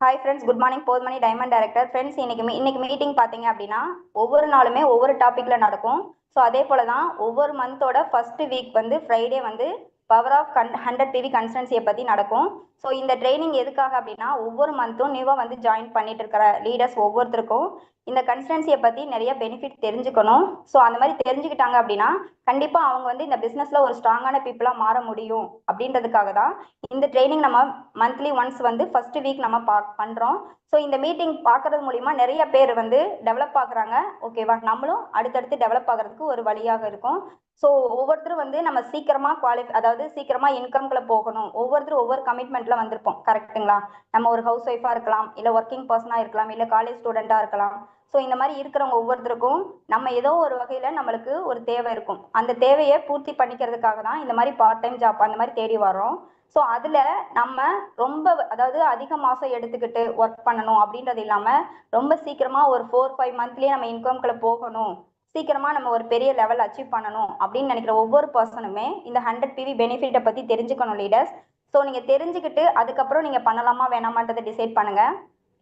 Hi friends, good morning. Bodhumani diamond director. Friends, இன்னைக்கு meeting பார்த்தீங்க அப்படின்னா ஒவ்வொரு நாளுமே ஒவ்வொரு டாப்பிக்ல நடக்கும். ஸோ அதே போல தான் ஒவ்வொரு மந்தோட ஃபர்ஸ்ட் வீக் வந்து ஃப்ரைடே வந்து பவர் ஆஃப் 100 PV கன்ஸ்டன்சியை பற்றி நடக்கும். ஸோ இந்த ட்ரைனிங் எதுக்காக அப்படின்னா ஒவ்வொரு மந்த்தும் நியூவாக வந்து ஜாயின் பண்ணிட்டு இருக்கிற லீடர்ஸ் ஒவ்வொருத்தருக்கும் இந்த கன்ஸ்டன்சியை பற்றி நிறைய பெனிஃபிட் தெரிஞ்சுக்கணும். ஸோ அந்த மாதிரி தெரிஞ்சுக்கிட்டாங்க அப்படின்னா கண்டிப்பாக அவங்க வந்து இந்த பிஸ்னஸில் ஒரு ஸ்ட்ராங்கான பீப்புளாக மாற முடியும் அப்படின்றதுக்காக தான் இந்த ட்ரைனிங் நம்ம மந்த்லி ஒன்ஸ் வந்து ஃபர்ஸ்ட் வீக் நம்ம பண்ணுறோம். ஸோ இந்த மீட்டிங் பார்க்கறது மூலிமா நிறைய பேர் வந்து டெவலப் ஆகுறாங்க. ஓகேவா, நம்மளும் அடுத்தடுத்து டெவலப் ஆகிறதுக்கு ஒரு வழியாக இருக்கும். ஸோ ஒவ்வொருத்தரும் வந்து நம்ம சீக்கிரமாக அதாவது சீக்கிரமாக இன்கம்குள்ளே போகணும். ஒவ்வொருத்தரும் ஒவ்வொரு கமிட்மெண்ட்ல வந்திருப்போம், கரெக்டுங்களா? நம்ம ஒரு ஹவுஸ் ஒய்ஃபாக இருக்கலாம், இல்லை ஒர்க்கிங் பர்சனாக இருக்கலாம், இல்லை காலேஜ் ஸ்டூடெண்ட்டாக இருக்கலாம். ஸோ இந்த மாதிரி இருக்கிறவங்க ஒவ்வொருத்தருக்கும் நம்ம ஏதோ ஒரு வகையில் நம்மளுக்கு ஒரு தேவை இருக்கும். அந்த தேவையை பூர்த்தி பண்ணிக்கிறதுக்காக தான் இந்த மாதிரி பார்ட் டைம் ஜாப் அந்த மாதிரி தேடி வரோம். ஸோ அதில் நம்ம ரொம்ப அதாவது அதிக மாதம் எடுத்துக்கிட்டு ஒர்க் பண்ணணும் அப்படின்றது இல்லாமல் ரொம்ப சீக்கிரமாக ஒரு 4-5 மந்த்லேயே நம்ம இன்கம்குள்ளே போகணும், சீக்கிரமாக நம்ம ஒரு பெரிய லெவல் அச்சீவ் பண்ணணும் அப்படின்னு நினைக்கிற ஒவ்வொரு பர்சனுமே இந்த 100 PV பெனிஃபிட்டை பற்றி தெரிஞ்சுக்கணும் லீடர்ஸ். ஸோ நீங்கள் தெரிஞ்சுக்கிட்டு அதுக்கப்புறம் நீங்கள் பண்ணலாமா வேணாமான்றதை டிசைட் பண்ணுங்கள்.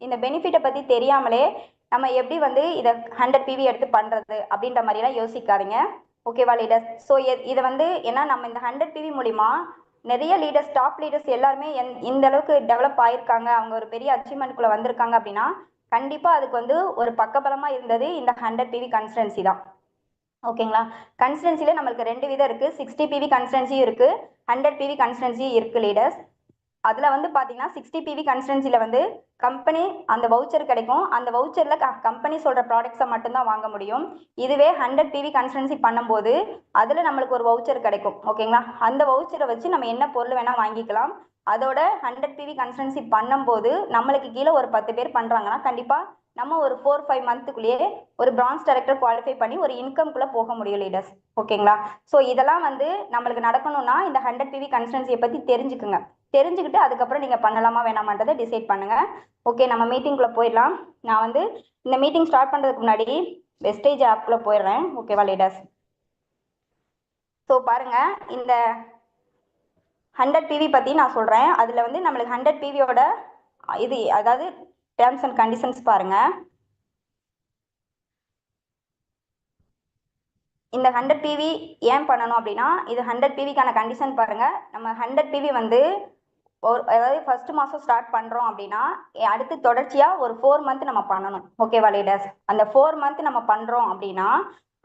இந்த பெனிஃபிட்டை பற்றி தெரியாமலே நம்ம எப்படி வந்து இதை 100 PV எடுத்து பண்ணுறது அப்படின்ற மாதிரிலாம் யோசிக்காதீங்க. ஓகேவா லீடர்ஸ்? ஸோ இதை வந்து ஏன்னா நம்ம இந்த 100 PV மூலிமா நிறைய லீடர்ஸ், டாப் லீடர்ஸ் எல்லாருமே இந்த அளவுக்கு டெவலப் ஆயிருக்காங்க, அவங்க ஒரு பெரிய அச்சீவ்மெண்ட்குள்ளே வந்திருக்காங்க அப்படின்னா கண்டிப்பாக அதுக்கு வந்து ஒரு பக்கபலமாக இருந்தது இந்த 100 PV கன்ஸ்டன்சி தான். ஓகேங்களா? கன்ஸ்டன்சியில் நம்மளுக்கு 2 விதம் இருக்குது. 60 PV கன்ஸ்டன்சியும் இருக்குது, 100 PV கன்ஸ்டன்சியும் இருக்குது லீடர்ஸ். அதில் வந்து பார்த்தீங்கன்னா 60 PV கன்ஸ்டன்சியில் வந்து கம்பெனி அந்த வவுச்சர் கிடைக்கும். அந்த வவுச்சரில் கம்பெனி சொல்கிற ப்ராடக்ட்ஸை மட்டும்தான் வாங்க முடியும். இதுவே 100 PV கன்ஸ்டன்சி பண்ணும்போது அதில் நம்மளுக்கு ஒரு வவுச்சர் கிடைக்கும். ஓகேங்களா? அந்த வவுச்சரை வச்சு நம்ம என்ன பொருள் வேணால் வாங்கிக்கலாம். அதோட 100 PV கன்ஸ்டன்சி பண்ணும்போது நம்மளுக்கு கீழே ஒரு 10 பேர் பண்ணுறாங்கன்னா கண்டிப்பாக நம்ம ஒரு 4-5 மந்த்துக்குள்ளேயே ஒரு பிரான்ஸ் டைரக்டர் குவாலிஃபை பண்ணி ஒரு இன்கம்குள்ளே போக முடியும் லீடர்ஸ். ஓகேங்களா? ஸோ இதெல்லாம் வந்து நம்மளுக்கு நடக்கணும்னா இந்த 100 PV கன்ஸ்டன்சியை பற்றி தெரிஞ்சுக்குங்க. தெரிஞ்சுக்கிட்டு அதுக்கப்புறம் நீங்கள் பண்ணலாமா வேணாமான்றதை டிசைட் பண்ணுங்கள். ஓகே, நம்ம மீட்டிங்குள்ளே போயிடலாம். நான் வந்து இந்த மீட்டிங் ஸ்டார்ட் பண்ணுறதுக்கு முன்னாடி வெஸ்டேஜ் ஆப்குள்ளே போயிடுறேன். ஓகேவா லீடர்ஸ்? ஸோ பாருங்கள், இந்த 100 PV பற்றி நான் சொல்கிறேன். அதில் வந்து நம்மளுக்கு 100 PVயோட இது அதாவது டேர்ம்ஸ் அண்ட் கண்டிஷன்ஸ் பாருங்கள். இந்த 100 PV ஏன் பண்ணணும் அப்படின்னா இது 100 PVக்கான கண்டிஷன் பாருங்கள். நம்ம 100 PV வந்து அதாவது ஃபர்ஸ்ட் மாதம் ஸ்டார்ட் பண்ணுறோம் அப்படின்னா அடுத்து தொடர்ச்சியாக ஒரு 4 மந்த் நம்ம பண்ணணும். ஓகேவா லீடர்ஸ்? அந்த 4 மந்த் நம்ம பண்ணுறோம் அப்படின்னா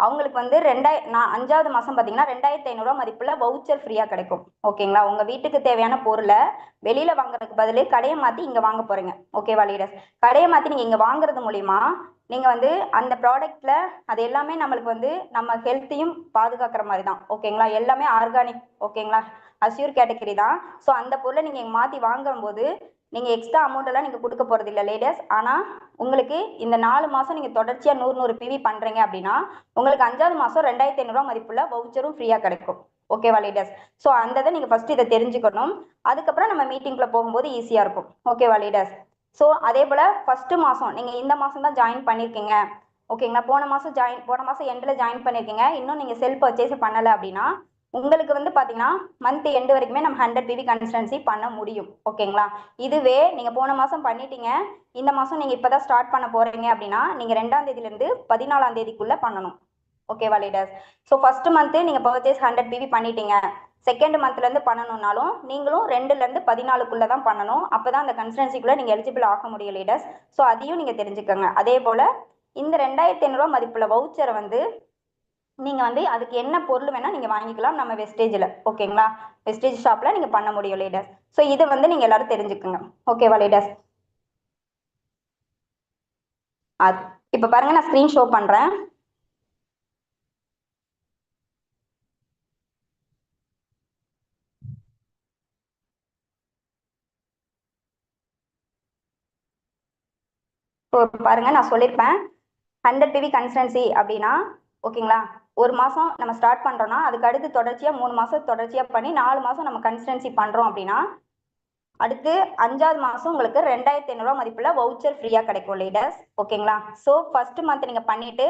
அவங்களுக்கு வந்து 5வது மாதம் பார்த்தீங்கன்னா 2500 மதிப்புள்ள வவுச்சர் ஃப்ரீயாக கிடைக்கும். ஓகேங்களா? உங்கள் வீட்டுக்கு தேவையான பொருளை வெளியில் வாங்குறதுக்கு பதில் கடையை மாற்றி இங்கே வாங்க போகிறீங்க. ஓகேவா லீடர்ஸ்? கடையை மாற்றி நீங்கள் இங்கே வாங்குறது மூலிமா நீங்கள் வந்து அந்த ப்ராடக்டில் அது எல்லாமே நம்மளுக்கு வந்து நம்ம ஹெல்த்தையும் பாதுகாக்கிற மாதிரி தான். ஓகேங்களா? எல்லாமே ஆர்கானிக். ஓகேங்களா? அஷ்யூர் கேட்டகரி தான். ஸோ அந்த பொருளை நீங்கள் மாற்றி வாங்கும்போது நீங்கள் எக்ஸ்ட்ரா அமௌண்ட்டெல்லாம் நீங்கள் கொடுக்க போகிறது இல்லை லேடர்ஸ். ஆனால் உங்களுக்கு இந்த 4 மாதம் நீங்கள் தொடர்ச்சியாக 100 PV பண்ணுறீங்க அப்படின்னா உங்களுக்கு 5வது மாதம் 2500 மதிப்புள்ள வவுச்சரும் ஃப்ரீயாக கிடைக்கும். ஓகேவா லீடர்ஸ்? ஸோ அந்த இதை நீங்கள் ஃபஸ்ட்டு இதை தெரிஞ்சுக்கணும். அதுக்கப்புறம் நம்ம மீட்டிங்குள்ளே போகும்போது ஈஸியாக இருக்கும். ஓகேவா லீடர்ஸ்? ஸோ அதே போல் ஃபஸ்ட்டு மாதம் நீங்கள் இந்த மாதம் தான் ஜாயின் பண்ணியிருக்கீங்க. ஓகேங்களா? போன மாதம் எண்டில் ஜாயின் பண்ணியிருக்கீங்க, இன்னும் நீங்கள் செல்ஃப் பர்ச்சேஸ் பண்ணலை அப்படின்னா உங்களுக்கு வந்து பார்த்தீங்கன்னா மந்த் எண்டு வரைக்குமே நம்ம 100 PV கன்ஸ்டன்சி பண்ண முடியும். ஓகேங்களா? இதுவே நீங்கள் போன மாதம் பண்ணிட்டீங்க, இந்த மாதம் நீங்கள் இப்போ தான் ஸ்டார்ட் பண்ண போகிறீங்க அப்படின்னா நீங்கள் 2ஆம் தேதியிலேருந்து 14ஆம் தேதிக்குள்ளே பண்ணணும். ஓகேவா லீடர்ஸ்? ஸோ ஃபர்ஸ்ட் மந்த்து நீங்கள் பர்ச்சேஸ் 100 PV பண்ணிட்டீங்க, செகண்ட் மந்த்லேருந்து பண்ணணும்னாலும் நீங்களும் 2லேருந்து 14க்குள்ளே தான் பண்ணணும். அப்போ தான் அந்த கன்ஸ்டன்சிக்குள்ளே நீங்கள் எலிஜிபிள் ஆக முடியும் லீடர்ஸ். ஸோ அதையும் நீங்கள் தெரிஞ்சுக்கோங்க. அதே போல் இந்த 2500 மதிப்புள்ள வவுச்சரை வந்து நீங்கள் வந்து அதுக்கு என்ன பொருள் வேணால் நீங்கள் வாங்கிக்கலாம் நம்ம வெஸ்டேஜில். ஓகேங்களா? வெஸ்டேஜ் ஷாப்பில் நீங்கள் பண்ண முடியும் லீடர்ஸ். ஸோ இதை வந்து நீங்கள் எல்லாரும் தெரிஞ்சுக்குங்க. ஓகேவா லீடர்ஸ்? அது இப்போ பாருங்கள், நான் ஸ்க்ரீன் ஷோ பண்ணுறேன். இப்போ பாருங்கள், நான் சொல்லியிருப்பேன் 100 PV கன்ஸ்டன்சி அப்படின்னா ஓகேங்களா, ஒரு மாதம் நம்ம ஸ்டார்ட் பண்ணுறோன்னா அதுக்கு அடுத்து தொடர்ச்சியாக 3 மாதம் தொடர்ச்சியாக பண்ணி 4 மாதம் நம்ம கன்ஸ்டன்சி பண்ணுறோம் அப்படின்னா அடுத்து 5வது மாதம் உங்களுக்கு 2500 மதிப்புள்ள வவுச்சர் ஃப்ரீயாக கிடைக்கும் லீடர்ஸ். ஓகேங்களா? ஸோ ஃபர்ஸ்ட் மந்த் நீங்கள் பண்ணிவிட்டு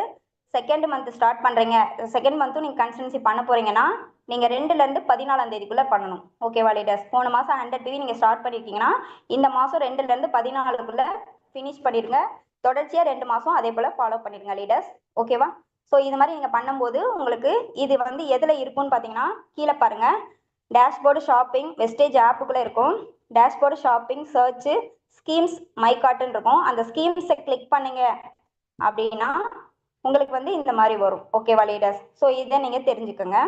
செகண்ட் மந்த் ஸ்டார்ட் பண்ணுறீங்க, செகண்ட் மந்த்தும் நீங்கள் கன்ஸ்டன்சி பண்ண போகிறீங்கன்னா நீங்கள் 2லேருந்து 14ஆம் தேதிக்குள்ளே பண்ணணும். ஓகேவா லீடர்ஸ்? போன மாதம் 100 PV நீங்கள் ஸ்டார்ட் பண்ணியிருக்கீங்கன்னா இந்த மாதம் 2லேருந்து 14க்குள்ளே ஃபினிஷ் பண்ணிடுங்க. தொடர்ச்சியாக 2 மாதம் அதே போல் ஃபாலோ பண்ணிடுங்க லீடர்ஸ். ஓகேவா? ஸோ இது மாதிரி நீங்கள் பண்ணும்போது உங்களுக்கு இது வந்து எதில் இருக்கும்னு பார்த்தீங்கன்னா கீழே பாருங்கள், டேஷ்போர்டு, ஷாப்பிங், வெஸ்டேஜ் ஆப்புக்குள்ளே இருக்கும். Dashboard, shopping, search, schemes, my கார்ட்டுன்னு இருக்கும். அந்த ஸ்கீம்ஸை கிளிக் பண்ணீங்க அப்படின்னா உங்களுக்கு வந்து இந்த மாதிரி வரும். ஓகேவா லீடர்ஸ்? ஸோ இதை நீங்கள் தெரிஞ்சுக்கோங்க.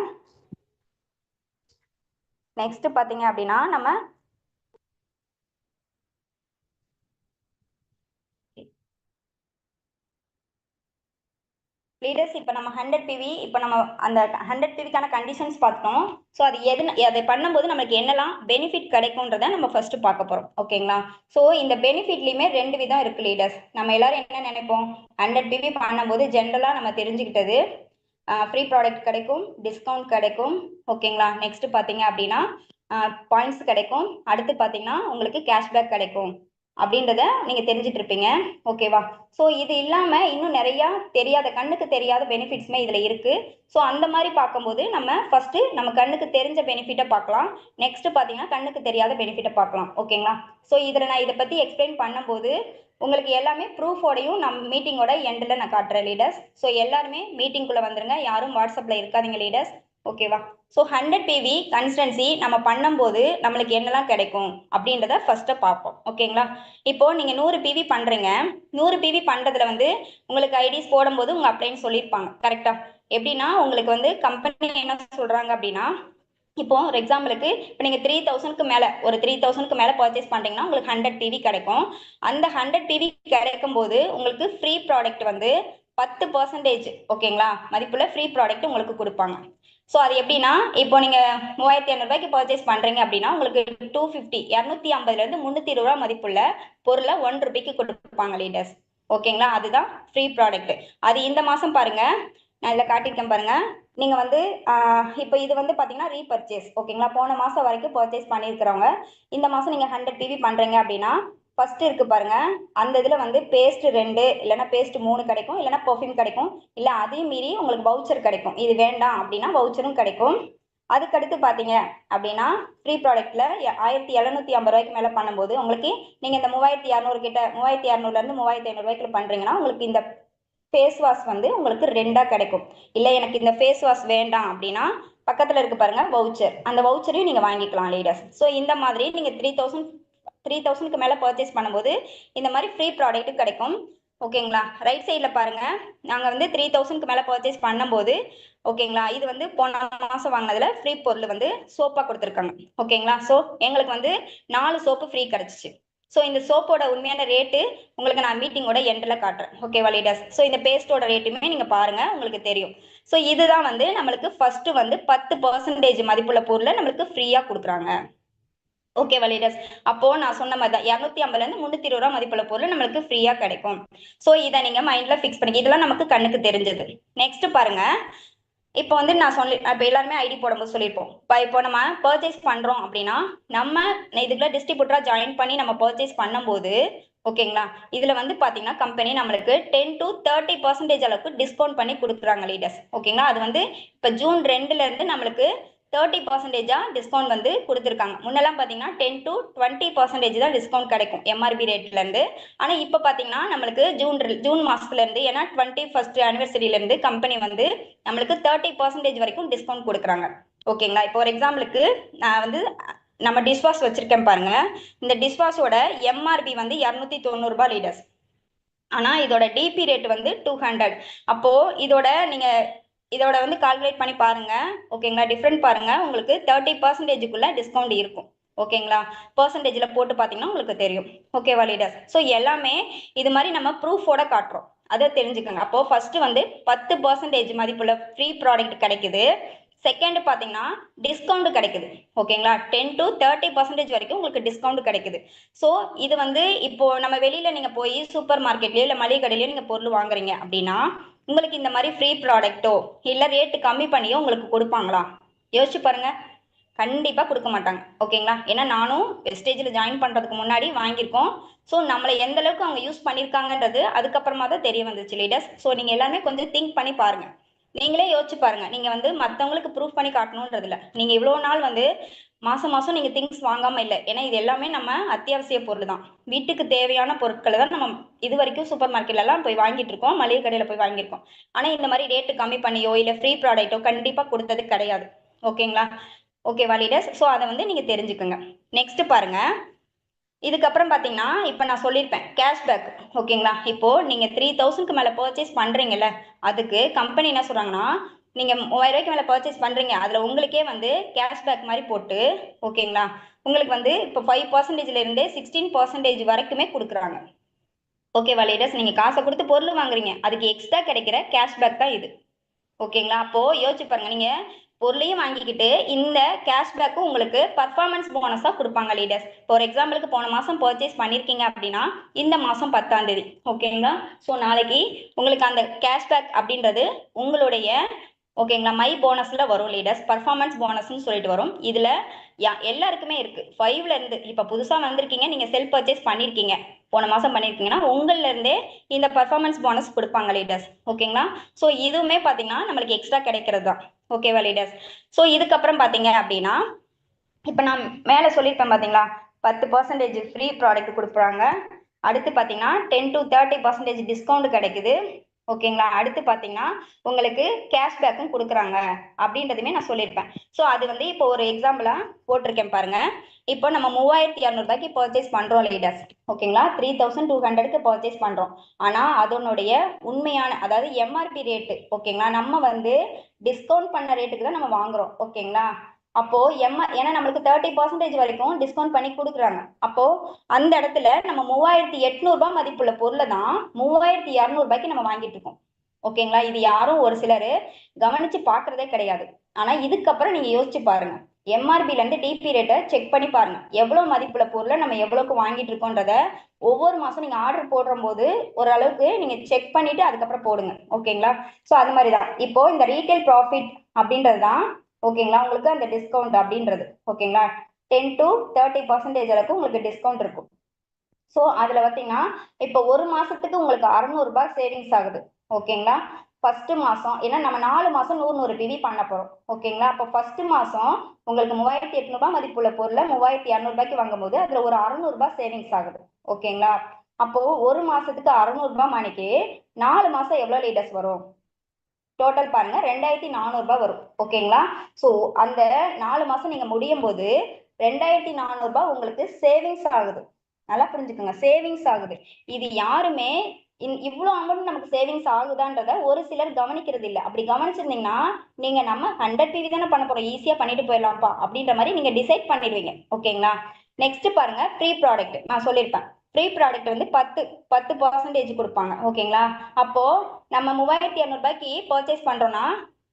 நெக்ஸ்ட் பார்த்தீங்க அப்படின்னா நம்ம லீடர்ஸ் இப்போ நம்ம 100 PV இப்போ நம்ம அந்த 100 PVக்கான கண்டிஷன்ஸ் பார்த்தோம். ஸோ அது அதை பண்ணும்போது நமக்கு என்னெல்லாம் பெனிஃபிட் கிடைக்கும்ன்றதை நம்ம ஃபர்ஸ்ட் பார்க்க போகிறோம். ஓகேங்களா? ஸோ இந்த பெனிஃபிட்லையுமே 2 விதம் இருக்கு லீடர்ஸ். நம்ம எல்லாரும் என்ன நினைப்போம், 100 PV பண்ணும்போது ஜென்ரலாக நம்ம தெரிஞ்சுக்கிட்டது ஃப்ரீ ப்ராடக்ட் கிடைக்கும், டிஸ்கவுண்ட் கிடைக்கும். ஓகேங்களா? நெக்ஸ்ட் பார்த்தீங்க அப்படின்னா பாயிண்ட்ஸ் கிடைக்கும். அடுத்து பார்த்தீங்கன்னா உங்களுக்கு கேஷ்பேக் கிடைக்கும் அப்படின்றத நீங்க தெரிஞ்சுட்டு இருப்பீங்க. ஓகேவா? ஸோ இது இல்லாம இன்னும் நிறைய தெரியாத, கண்ணுக்கு தெரியாத பெனிஃபிட்ஸ்மே இதுல இருக்கு. ஸோ அந்த மாதிரி பார்க்கும்போது நம்ம ஃபர்ஸ்ட் நம்ம கண்ணுக்கு தெரிஞ்ச பெனிஃபிட்டை பார்க்கலாம். நெக்ஸ்ட் பார்த்தீங்கன்னா கண்ணுக்கு தெரியாத பெனிஃபிட்டை பார்க்கலாம். ஓகேங்களா? ஸோ இதில் நான் இதை பற்றி எக்ஸ்பிளைன் பண்ணும்போது உங்களுக்கு எல்லாமே ப்ரூஃபோடையும் நம்ம மீட்டிங்கோட எண்டில் நான் காட்டுறேன் லீடர்ஸ். ஸோ எல்லாருமே மீட்டிங்குள்ளே வந்துருங்க, யாரும் வாட்ஸ்அப்பில் இருக்காதீங்க லீடர்ஸ். ஓகேவா? ஸோ 100 PV கன்சிஸ்டன்சி நம்ம பண்ணும்போது நம்மளுக்கு என்னெல்லாம் கிடைக்கும் அப்படின்றத ஃபர்ஸ்ட்டை பார்ப்போம். ஓகேங்களா? இப்போ நீங்கள் 100 PV பண்ணுறீங்க. 100 PV பண்ணுறதுல வந்து உங்களுக்கு ஐடிஸ் போடும்போது உங்கள் அப்ளைன்னு சொல்லியிருப்பாங்க. கரெக்டாக? எப்படின்னா உங்களுக்கு வந்து கம்பெனி என்ன சொல்கிறாங்க அப்படின்னா, இப்போ ஒரு எக்ஸாம்பிளுக்கு இப்போ நீங்கள் 3000க்கு மேலே ஒரு 3000க்கு மேலே பர்ச்சேஸ் பண்ணுறீங்கன்னா உங்களுக்கு 100 PV கிடைக்கும். அந்த 100 PV கிடைக்கும் போது உங்களுக்கு ஃப்ரீ ப்ராடக்ட் வந்து 10% ஓகேங்களா மதிப்புள்ள ஃப்ரீ ப்ராடக்ட் உங்களுக்கு கொடுப்பாங்க. ஸோ அது எப்படின்னா இப்போ நீங்கள் 3500 பர்ச்சேஸ் பண்ணுறீங்க அப்படின்னா உங்களுக்கு 250 250லேருந்து 320 மதிப்புள்ள பொருளை 1 ரூபாய்க்கு கொடுப்பாங்க லீடர்ஸ். ஓகேங்களா? அதுதான் ஃப்ரீ ப்ராடக்ட். அது இந்த மாதம் பாருங்க, நான் இதில் காட்டியிருக்கேன் பாருங்க. நீங்கள் வந்து இப்போ இது வந்து பார்த்தீங்கன்னா ரீபர்ச்சேஸ். ஓகேங்களா? போன மாதம் வரைக்கும் பர்ச்சேஸ் பண்ணியிருக்கிறவங்க இந்த மாதம் நீங்கள் 100 PV பண்ணுறீங்க அப்படின்னா ஃபர்ஸ்ட் இருக்கு பாருங்க, அந்த இதில் வந்து பேஸ்ட் 2 இல்லைன்னா பேஸ்ட் 3 கிடைக்கும், இல்லைன்னா பர்ஃப்யூம் கிடைக்கும், இல்லை அதையும் மீறி உங்களுக்கு வவுச்சர் கிடைக்கும். இது வேண்டாம் அப்படின்னா வவுச்சரும் கிடைக்கும். அதுக்கடுத்து பார்த்தீங்க அப்படின்னா ஃப்ரீ ப்ராடக்ட்ல 1750 மேலே பண்ணும்போது உங்களுக்கு நீங்கள் இந்த 3200 கிட்ட 3200லேருந்து 3500 பண்ணுறீங்கன்னா உங்களுக்கு இந்த ஃபேஸ் வாஷ் வந்து உங்களுக்கு 2ஆ கிடைக்கும். இல்லை எனக்கு இந்த ஃபேஸ் வாஷ் வேண்டாம் அப்படின்னா பக்கத்தில் இருக்கு பாருங்க வவுச்சர், அந்த வவுச்சரையும் நீங்கள் வாங்கிக்கலாம் லீடர்ஸ். ஸோ இந்த மாதிரி நீங்கள் 3000க்கு மேலே பர்ச்சேஸ் பண்ணும்போது இந்த மாதிரி ஃப்ரீ ப்ராடக்ட் கிடைக்கும். ஓகேங்களா? ரைட் சைடில் பாருங்க, நாங்கள் வந்து 3000க்கு மேலே பர்ச்சேஸ் பண்ணும்போது ஓகேங்களா இது வந்து போன மாதம் வாங்கினதுல ஃப்ரீ பொருள் வந்து சோப்பாக கொடுத்துருக்காங்க. ஓகேங்களா? ஸோ எங்களுக்கு வந்து 4 சோப்பு ஃப்ரீ கிடச்சிச்சு. ஸோ இந்த சோப்போட உண்மையான ரேட்டு உங்களுக்கு நான் மீட்டிங்கோட எண்டில் காட்டுறேன். ஓகேவா லீடர்ஸ்? ஸோ இந்த பேஸ்டோட ரேட்டுமே நீங்கள் பாருங்கள், உங்களுக்கு தெரியும். ஸோ இதுதான் வந்து நம்மளுக்கு ஃபர்ஸ்ட் வந்து 10% மதிப்புள்ள பொருளை நம்மளுக்கு ஃப்ரீயாக கொடுக்குறாங்க. ஓகேவா லீடர்ஸ்? அப்போ நான் சொன்ன மாதிரி தான் 250லேருந்து 320 மதிப்புள்ள பொருள் நம்மளுக்கு ஃப்ரீயா கிடைக்கும். ஸோ இதை நீங்க மைண்ட்ல ஃபிக்ஸ் பண்ணி, இதெல்லாம் நமக்கு கண்ணுக்கு தெரிஞ்சது. நெக்ஸ்ட் பாருங்க, இப்போ வந்து நான் இப்போ எல்லாருமே ஐடி போடும்போது சொல்லியிருப்போம். இப்போ நம்ம பர்ச்சேஸ் பண்றோம் அப்படின்னா நம்ம இதுக்குள்ள டிஸ்ட்ரிபியூட்டரா ஜாயின் பண்ணி நம்ம பர்ச்சேஸ் பண்ணும்போது ஓகேங்களா இதுல வந்து பாத்தீங்கன்னா கம்பெனி நம்மளுக்கு 10 to 30% அளவுக்கு டிஸ்கவுண்ட் பண்ணி கொடுக்குறாங்க லீடர்ஸ். ஓகேங்களா? அது வந்து இப்போ ஜூன் 2ல இருந்து நம்மளுக்கு 30% டிஸ்கவுண்ட் வந்து கொடுத்துருக்காங்க. முன்னெல்லாம் பார்த்தீங்கன்னா 10 to 20% தான் டிஸ்கவுண்ட் கிடைக்கும் எம்ஆர்பி ரேட்ல இருந்து. ஆனால் இப்போ பார்த்தீங்கன்னா நம்மளுக்கு ஜூன் மாசத்துல இருந்து, ஏன்னா 21st anniversary-ல இருந்து கம்பெனி வந்து நம்மளுக்கு 30% வரைக்கும் டிஸ்கவுண்ட் கொடுக்குறாங்க. ஓகேங்களா? இப்போ ஒரு எக்ஸாம்பிளுக்கு நான் வந்து நம்ம டிஷ்வாஷ் வச்சிருக்கேன் பாருங்க. இந்த டிஷ்வாஷோட எம்ஆர்பி வந்து 290 ரூபாய் லீடர்ஸ். ஆனா இதோட டிபி ரேட் வந்து 200. அப்போ இதோட வந்து கால்குலேட் பண்ணி பாருங்க. ஓகேங்களா? டிஃப்ரெண்ட் பாருங்க, உங்களுக்கு 30%க்குள்ள டிஸ்கவுண்ட் இருக்கும். ஓகேங்களா? பர்சன்டேஜ்ல போட்டு பார்த்தீங்கன்னா உங்களுக்கு தெரியும். ஓகேவா லீடர்ஸ்? ஸோ எல்லாமே இது மாதிரி நம்ம ப்ரூஃபோட காட்டுறோம், அதை தெரிஞ்சுக்கோங்க. அப்போ ஃபர்ஸ்ட் வந்து 10% மதிப்புள்ள ஃப்ரீ ப்ராடக்ட் கிடைக்குது. செகண்ட் பார்த்தீங்கன்னா டிஸ்கவுண்ட் கிடைக்குது. ஓகேங்களா? 10 to 30% வரைக்கும் உங்களுக்கு டிஸ்கவுண்ட் கிடைக்குது. ஸோ இது வந்து இப்போ நம்ம வெளியில நீங்க போய் சூப்பர் மார்க்கெட்லயோ இல்லை மளிகை கடையிலயோ நீங்க பொருள் வாங்குறீங்க அப்படின்னா உங்களுக்கு இந்த மாதிரி ஃப்ரீ ப்ராடக்ட்டோ இல்லை ரேட்டு கம்மி பண்ணியோ உங்களுக்கு கொடுப்பாங்களா? யோசிச்சு பாருங்க. கண்டிப்பா கொடுக்க மாட்டாங்க. ஓகேங்களா? ஏன்னா நானும் வெஸ்டேஜில் ஜாயின் பண்றதுக்கு முன்னாடி வாங்கியிருக்கோம். ஸோ நம்மளை எந்த அளவுக்கு அவங்க யூஸ் பண்ணியிருக்காங்கன்றது அதுக்கப்புறமா தான் தெரிய வந்துச்சு லீடர்ஸ். ஸோ நீங்க எல்லாமே கொஞ்சம் திங்க் பண்ணி பாருங்க. நீங்களே யோசிச்சு பாருங்க. நீங்க வந்து மத்தவங்களுக்கு ப்ரூஃப் பண்ணி காட்டணும்ன்றது இல்ல. நீங்க இவ்வளவு நாள் வந்து மாசம் மாசம் நீங்க திங்ஸ் வாங்காம இல்ல. ஏன்னா இது எல்லாமே நம்ம அத்தியாவசிய பொருள் தான். வீட்டுக்கு தேவையான பொருட்களை தான் நம்ம இது வரைக்கும் சூப்பர் மார்க்கெட்ல எல்லாம் போய் வாங்கிட்டு இருக்கோம், மளிகை கடையில போய் வாங்கியிருக்கோம். ஆனா இந்த மாதிரி ரேட்டு கம்மி பண்ணியோ இல்ல ஃப்ரீ ப்ராடக்ட்டோ கண்டிப்பா கொடுத்தது கிடையாது. ஓகேங்களா? ஓகேவா லீடர்ஸ்? ஸோ அதை வந்து நீங்க தெரிஞ்சுக்குங்க. நெக்ஸ்ட் பாருங்க. இதுக்கப்புறம் பாத்தீங்கன்னா இப்ப நான் சொல்லியிருப்பேன் கேஷ்பேக். ஓகேங்களா? இப்போ நீங்க 3000க்கு மேல பர்ச்சேஸ் பண்றீங்கல்ல, அதுக்கு கம்பெனி என்ன சொல்றாங்கன்னா, நீங்க 3000 ரூபாய்க்கு மேல பர்ச்சேஸ் பண்றீங்க, அதுல உங்களுக்கே வந்து கேஷ்பேக் மாதிரி போட்டு, ஓகேங்களா, உங்களுக்கு வந்து இப்போ 5%ல இருந்து 16% வரைக்குமே கொடுக்குறாங்க. ஓகேவா லீடர்ஸ்? நீங்க காசை கொடுத்து பொருள் வாங்குறீங்க, அதுக்கு எக்ஸ்ட்ரா கிடைக்கிற கேஷ்பேக் தான் இது. ஓகேங்களா? அப்போ யோசிச்சு பாருங்க. நீங்க பொருளையும் வாங்கிக்கிட்டு இந்த கேஷ்பேக்கும் உங்களுக்கு பர்ஃபார்மன்ஸ் போனஸா கொடுப்பாங்க லீடர்ஸ். ஃபார் எக்ஸாம்பிளுக்கு போன மாசம் பர்ச்சேஸ் பண்ணிருக்கீங்க அப்படின்னா இந்த மாசம் 10ஆம் தேதி, ஓகேங்களா, ஸோ நாளைக்கு உங்களுக்கு அந்த கேஷ்பேக் அப்படின்றது உங்களுடைய, ஓகேங்களா, மை போனஸ்ல வரும் லீடர்ஸ். பர்ஃபார்மன்ஸ் போனஸ்ன்னு சொல்லிட்டு வரும். இதுல எல்லாருக்குமே இருக்கு. 5ல இருந்து இப்ப புதுசா வந்திருக்கீங்க, நீங்க செல்ஃப் பர்ச்சேஸ் பண்ணிருக்கீங்க, போன மாசம் பண்ணிருக்கீங்கன்னா உங்கள்ல இருந்தே இந்த பர்ஃபார்மன்ஸ் போனஸ் கொடுப்பாங்க லீடர்ஸ். ஓகேங்களா? ஸோ இதுவுமே பாத்தீங்கன்னா நம்மளுக்கு எக்ஸ்ட்ரா கிடைக்கிறது தான். ஓகேவா லீடர்ஸ்? ஸோ இதுக்கப்புறம் பாத்தீங்க அப்படின்னா இப்ப நான் மேல சொல்லியிருப்பேன் பாத்தீங்களா, 10% ஃப்ரீ ப்ராடக்ட் கொடுக்குறாங்க. அடுத்து பாத்தீங்கன்னா 10 to 30% டிஸ்கவுண்ட் கிடைக்குது. ஓகேங்களா? அடுத்து பாத்தீங்கன்னா உங்களுக்கு கேஷ்பேக்கும் கொடுக்குறாங்க அப்படின்றதுமே நான் சொல்லியிருப்பேன். ஸோ அது வந்து இப்போ ஒரு எக்ஸாம்பிளா போட்டிருக்கேன் பாருங்க. இப்போ நம்ம 3200 பர்ச்சேஸ் பண்றோம் லீடர்ஸ். ஓகேங்களா? 3200க்கு பர்ச்சேஸ் பண்றோம். ஆனா அதனுடைய உண்மையான, அதாவது எம்ஆர்பி ரேட்டு, ஓகேங்களா, நம்ம வந்து டிஸ்கவுண்ட் பண்ண ரேட்டுக்கு தான் நம்ம வாங்குறோம். ஓகேங்களா? அப்போ ஏன்னா நம்மளுக்கு 30% வரைக்கும் டிஸ்கவுண்ட் பண்ணி கொடுக்குறாங்க. அப்போ அந்த இடத்துல நம்ம 3800 மதிப்புள்ள பொருளை தான் 3200 நம்ம வாங்கிட்டு இருக்கோம். ஓகேங்களா? இது யாரும் ஒரு சிலர் கவனிச்சு பாக்குறதே கிடையாது. ஆனா இதுக்கப்புறம் நீங்க யோசிச்சு பாருங்க. எம்ஆர்பில இருந்து டிபி ரேட்டை செக் பண்ணி பாருங்க. எவ்வளவு மதிப்புள்ள பொருளை நம்ம எவ்வளவுக்கு வாங்கிட்டு இருக்கோன்றத ஒவ்வொரு மாசம் நீங்க ஆர்டர் போடுற போது ஓரளவுக்கு நீங்க செக் பண்ணிட்டு அதுக்கப்புறம் போடுங்க. ஓகேங்களா? சோ அது மாதிரிதான் இப்போ இந்த ரீட்டைல் ப்ராஃபிட் அப்படின்றது தான், ஓகேங்களா, உங்களுக்கு அந்த டிஸ்கவுண்ட் அப்படின்றது. ஓகேங்களா? 10 to 30% அளவுக்கு உங்களுக்கு டிஸ்கவுண்ட் இருக்கும். ஸோ அதுல பாத்தீங்கன்னா இப்போ ஒரு மாசத்துக்கு உங்களுக்கு 600 சேவிங்ஸ் ஆகுது. ஓகேங்களா? ஃபர்ஸ்ட் மாசம், ஏன்னா நம்ம 4 மாசம் 100 டிவி பண்ண போறோம். ஓகேங்களா? அப்போ ஃபர்ஸ்ட் மாசம் உங்களுக்கு 3800 மதிப்புள்ள பொருளை 3200 வாங்கும் போது அதுல ஒரு 600 சேவிங்ஸ் ஆகுது. ஓகேங்களா? அப்போ ஒரு மாசத்துக்கு 600 மணிக்கு 4 மாசம் எவ்வளவு லீடர்ஸ் வரும்? டோட்டல் பாருங்க 2400 வரும். ஓகேங்களா? ஸோ அந்த 4 மாசம் நீங்க முடியும் போது 2400 உங்களுக்கு சேவிங்ஸ் ஆகுது. நல்லா புரிஞ்சுக்கோங்க, சேவிங்ஸ் ஆகுது. இது யாருமே இவ்வளவு அமௌண்ட் நமக்கு சேவிங்ஸ் ஆகுதான்றத ஒரு சிலர் கவனிக்கிறது இல்ல. அப்படி கவனிச்சிருந்தீங்கன்னா நீங்க நம்ம 100 டிவி தானே பண்ண போறோம், ஈஸியா பண்ணிட்டு போயிடலாம்ப்பா அப்படின்ற மாதிரி நீங்க டிசைட் பண்ணிடுவீங்க. ஓகேங்களா? நெக்ஸ்ட் பாருங்க, ஃப்ரீ ப்ராடக்ட். நான் சொல்லியிருப்பேன் ஃப்ரீ ப்ராடக்ட் வந்து 10% கொடுப்பாங்க. ஓகேங்களா? அப்போ நம்ம 3200 பர்ச்சேஸ் பண்றோம்னா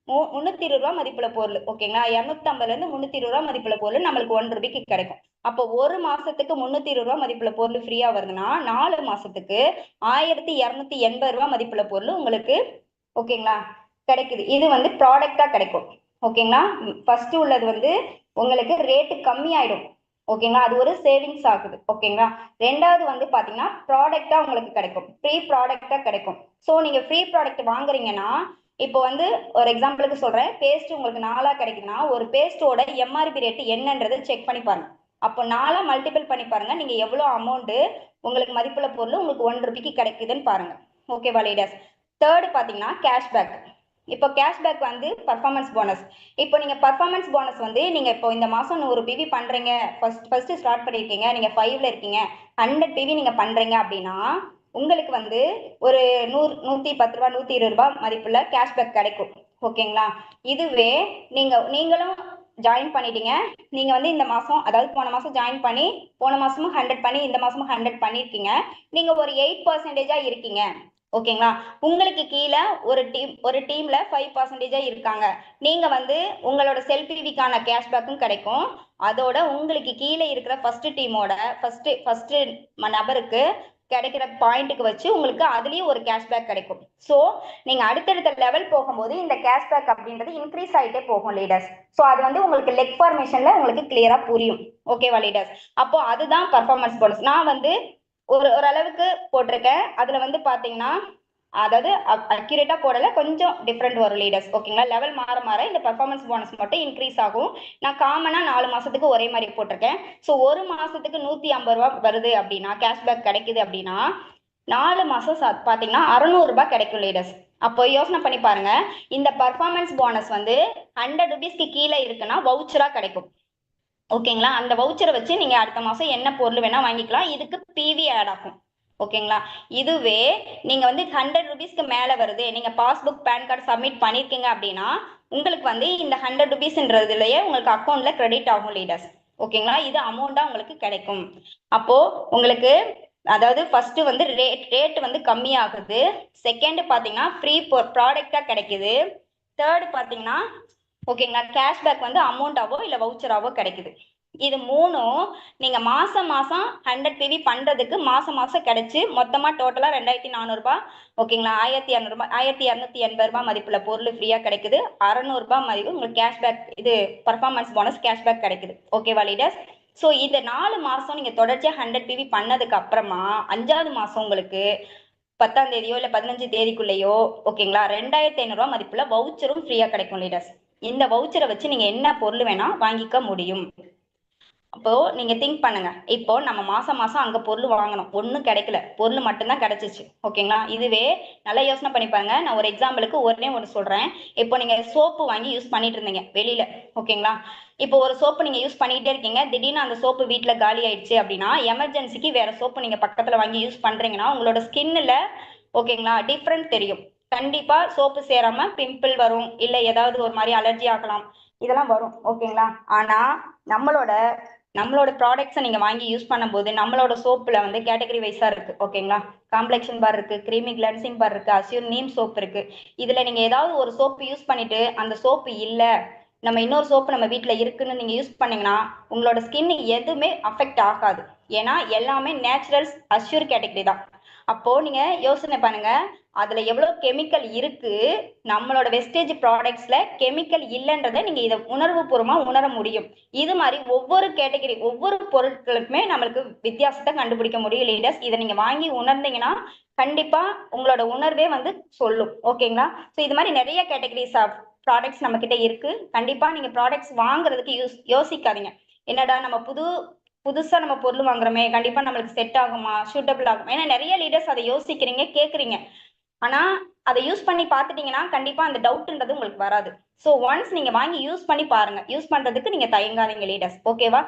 320 மதிப்புள்ள பொருள், ஓகேங்களா, 250 இருந்து 320 மதிப்புள்ள பொருள் நம்மளுக்கு 1 ரூபாய்க்கு கிடைக்கும். அப்போ ஒரு மாசத்துக்கு 320 மதிப்புள்ள பொருள் ஃப்ரீயா வருதுன்னா 4 மாசத்துக்கு 1280 மதிப்புள்ள பொருள் உங்களுக்கு, ஓகேங்களா, கிடைக்குது. இது வந்து ப்ராடக்டா கிடைக்கும். ஓகேங்களா? ஃபர்ஸ்ட் உள்ளது வந்து உங்களுக்கு ரேட்டு கம்மி ஆயிடும். ஓகேங்களா? அது ஒரு சேவிங்ஸ் ஆகுது. ஓகேங்களா? ரெண்டாவது வந்து பாத்தீங்கன்னா ப்ராடக்டா உங்களுக்கு கிடைக்கும், ஃப்ரீ ப்ராடக்டா கிடைக்கும். ஸோ நீங்க ஃப்ரீ ப்ராடக்ட் வாங்குறீங்கன்னா இப்போ வந்து ஒரு எக்ஸாம்பிளுக்கு சொல்றேன், பேஸ்ட் உங்களுக்கு 4 கிடைக்குதுன்னா ஒரு பேஸ்டோட எம்ஆர்பி ரேட் என்னன்றது செக் பண்ணி பாருங்க. அப்போ 4 மல்டிபிள் பண்ணி பாருங்க, நீங்க எவ்வளவு அமௌண்ட் உங்களுக்கு மதிப்புள்ள பொருள் உங்களுக்கு 1 ரூபாய்க்கு கிடைக்குதுன்னு பாருங்க. ஓகேவா லீடர்ஸ்? தேர்ட் பாத்தீங்கன்னா கேஷ்பேக். இப்போ கேஷ்பேக் வந்து பர்ஃபார்மன்ஸ் போனஸ். இப்போ நீங்க பர்ஃபார்மன்ஸ் போனஸ் வந்து நீங்க இப்போ இந்த மாசம் 100 பிவி பண்றீங்க, ஃபர்ஸ்ட் ஸ்டார்ட் பண்ணிருக்கீங்க, நீங்க 5ல இருக்கீங்க, 100 பிவி நீங்க பண்றீங்க அப்படின்னா உங்களுக்கு வந்து ஒரு 100 110 ரூபாய் 120 ரூபாய் மதிப்புள்ள கேஷ்பேக் கிடைக்கும். ஓகேங்களா? இதுவே நீங்களும் ஜாயின் பண்ணிட்டீங்க, நீங்க வந்து இந்த மாசம், அதாவது போன மாசம் ஜாயின் பண்ணி போன மாசமும் 100 பண்ணி இந்த மாசமும் 100 பண்ணிருக்கீங்க, நீங்க ஒரு 8% இருக்கீங்க. ஓகேங்களா? உங்களுக்கு கீழே ஒரு டீம்ல 5% இருக்காங்க. நீங்க வந்து உங்களோட செல்ஃப் டிவிக்கான கேஷ்பேக்கும் கிடைக்கும். அதோட உங்களுக்கு கீழே இருக்கிற ஃபர்ஸ்ட் டீமோட ஃபர்ஸ்ட் நபருக்கு கிடைக்கிற பாயிண்ட்டுக்கு வச்சு உங்களுக்கு அதுலயும் ஒரு கேஷ்பேக் கிடைக்கும். ஸோ நீங்க அடுத்தடுத்த லெவல் போகும்போது இந்த கேஷ்பேக் அப்படின்றது இன்க்ரீஸ் ஆகிட்டே போகும் லீடர்ஸ். ஸோ அது வந்து உங்களுக்கு லெக் ஃபார்மேஷன்ல உங்களுக்கு கிளியரா புரியும். ஓகேவா லீடர்ஸ்? அப்போ அதுதான் பர்ஃபார்மன்ஸ் போனஸ். நான் வந்து ஓரளவுக்கு போட்டிருக்கேன். அதுல வந்து பாத்தீங்கன்னா அதாவது அக்யூரேட்டா போடல, கொஞ்சம் டிஃப்ரெண்ட் வரும் லீடர்ஸ். ஓகேங்களா? லெவல் மாற மாற இந்த பெர்ஃபார்மன்ஸ் போனஸ் மட்டும் இன்க்ரீஸ் ஆகும். நான் காமனா 4 மாசத்துக்கு ஒரே மாதிரி போட்டிருக்கேன். ஸோ ஒரு மாசத்துக்கு 150 ரூபாய் வருது அப்படின்னா, கேஷ்பேக் கிடைக்குது அப்படின்னா 4 மாசம் பாத்தீங்கன்னா 600 ரூபாய் கிடைக்கும் லீடர்ஸ். அப்போ யோசனை பண்ணி பாருங்க, இந்த பர்ஃபார்மன்ஸ் போனஸ் வந்து 100 ருபீஸ்க்கு கீழே இருக்குன்னா வவுச்சரா கிடைக்கும். ஓகேங்களா? அந்த வவுச்சரை வச்சு நீங்க அடுத்த மாசம் என்ன பொருள் வேணா வாங்கிக்கலாம். இதுக்கு பிவி ஆட் ஆகும். ஓகேங்களா? இதுவே நீங்க வந்து 100 ருபீஸ்க்கு மேல வருது, நீங்க பாஸ்புக் பேன் கார்டு சப்மிட் பண்ணிருக்கீங்க அப்படின்னா உங்களுக்கு வந்து இந்த 100 ருபீஸ்ன்றதுலயே உங்களுக்கு அக்கௌண்ட்ல கிரெடிட் ஆகும் லீடர்ஸ். ஓகேங்களா? இது அமௌண்டா உங்களுக்கு கிடைக்கும். அப்போ உங்களுக்கு அதாவது ஃபர்ஸ்ட் வந்து ரேட் வந்து கம்மியாகுது, செகண்ட் பாத்தீங்கன்னா ஃப்ரீ ப்ராடக்டா கிடைக்குது, தேர்ட் பாத்தீங்கன்னா ஓகேங்களா கேஷ்பேக் வந்து அமௌண்டாவோ இல்லை வவுச்சராவோ கிடைக்குது. இது மூணும் நீங்க மாசம் மாசம் 100 பிவி பண்றதுக்கு மாசம் மாசம் கிடைச்சு மொத்தமா டோட்டலா 2400 ரூபாய். ஓகேங்களா? 1200 ரூபாய் 1280 ரூபாய் மதிப்புல பொருள் ஃப்ரீயா கிடைக்குது. 600 ரூபாய் மதிப்பு உங்களுக்கு கேஷ்பேக் இது பர்ஃபார்மன்ஸ் போனஸ் கேஷ்பேக் கிடைக்குது. ஓகேவா லீடர்ஸ்? ஸோ இந்த 4 மாசம் நீங்க தொடர்ச்சியா 100 பிவி பண்ணதுக்கு அப்புறமா 5வது மாசம் உங்களுக்கு 10ஆம் தேதியோ இல்ல 15 தேதிக்குள்ளேயோ ஓகேங்களா 2500 ரூபாய் மதிப்புல வவுச்சரும் ஃப்ரீயா கிடைக்கும் லீடர்ஸ். இந்த வவுச்சரை வச்சு நீங்க என்ன பொருள் வேணா வாங்கிக்க முடியும். அப்போ நீங்க திங்க் பண்ணுங்க, இப்போ நம்ம மாசம் மாசம் அங்க பொருள் வாங்கணும், ஒன்றும் கிடைக்கல, பொருள் மட்டும்தான் கிடைச்சிச்சு. ஓகேங்களா? இதுவே நல்லா யோசனை பண்ணி பாருங்க. நான் ஒரு எக்ஸாம்பிளுக்கு ஒன்னே ஒன்று சொல்றேன். இப்போ நீங்க சோப்பு வாங்கி யூஸ் பண்ணிட்டு இருந்தீங்க வெளியில. ஓகேங்களா? இப்போ ஒரு சோப்பு நீங்க யூஸ் பண்ணிட்டே இருக்கீங்க, திடீர்னு அந்த சோப்பு வீட்டுல காலி ஆயிடுச்சு அப்படின்னா எமர்ஜென்சிக்கு வேற சோப்பு நீங்க பக்கத்துல வாங்கி யூஸ் பண்றீங்கன்னா உங்களோட ஸ்கின்ல ஓகேங்களா டிஃப்ரெண்ட் தெரியும். கண்டிப்பா சோப்பு சேராம பிம்பிள் வரும், இல்ல ஏதாவது ஒரு மாதிரி அலர்ஜி ஆகலாம், இதெல்லாம் வரும். ஓகேங்களா? ஆனா நம்மளோட நம்மளோட ப்ராடக்ட்ஸை நீங்க வாங்கி யூஸ் பண்ணும்போது நம்மளோட சோப்புல வந்து கேட்டகரி வைஸா இருக்கு. ஓகேங்களா? காம்ப்ளெக்ஷன் பார் இருக்கு, கிரீமி கிளென்சிங் பார் இருக்கு, அஸ்யூர் நீம் சோப் இருக்கு. இதுல நீங்க ஏதாவது ஒரு சோப்பு யூஸ் பண்ணிட்டு அந்த சோப்பு இல்ல, நம்ம இன்னொரு சோப்பு நம்ம வீட்டுல இருக்குன்னு நீங்க யூஸ் பண்ணீங்கன்னா உங்களோட ஸ்கின் எதுவுமே அஃபெக்ட் ஆகாது. ஏன்னா எல்லாமே நேச்சுரல்ஸ் அஸ்யூர் கேட்டகரி தான். அப்போ நீங்க யோசனை பண்ணுங்க, அதுல எவ்வளவு கெமிக்கல் இருக்கு, நம்மளோட வெஸ்டேஜ் ப்ராடக்ட்ஸ்ல கெமிக்கல் இல்லைன்றதை நீங்க இதை உணர்வு பூர்வமா உணர முடியும். இது மாதிரி ஒவ்வொரு கேட்டகரி ஒவ்வொரு பொருட்களுக்குமே நம்மளுக்கு வித்தியாசத்தை கண்டுபிடிக்க முடியும் லீடர்ஸ். இதை நீங்க வாங்கி உணர்ந்தீங்கன்னா கண்டிப்பா உங்களோட உணர்வே வந்து சொல்லும். ஓகேங்களா? ஸோ இது மாதிரி நிறைய கேட்டகரிஸ் ஆஃப் ப்ராடக்ட்ஸ் நம்ம கிட்ட இருக்கு. கண்டிப்பா நீங்க ப்ராடக்ட்ஸ் வாங்குறதுக்கு யோசிக்காதீங்க, என்னடா நம்ம புதுசா நம்ம பொருள் வாங்குறோமே, கண்டிப்பா நம்மளுக்கு செட் ஆகுமா, சூட்டபிள் ஆகும். ஏன்னா நிறைய லீடர்ஸ் அதை யோசிக்கிறீங்க, கேக்குறீங்க, ஆனா அதை யூஸ் பண்ணி பார்த்துட்டீங்கன்னா கண்டிப்பா அந்த டவுட்ன்றது உங்களுக்கு வராது. ஸோ ஒன்ஸ் நீங்க வாங்கி யூஸ் பண்ணி பாருங்க, யூஸ் பண்றதுக்கு நீங்க தயங்காதீங்க லீடர்ஸ். ஓகேவா?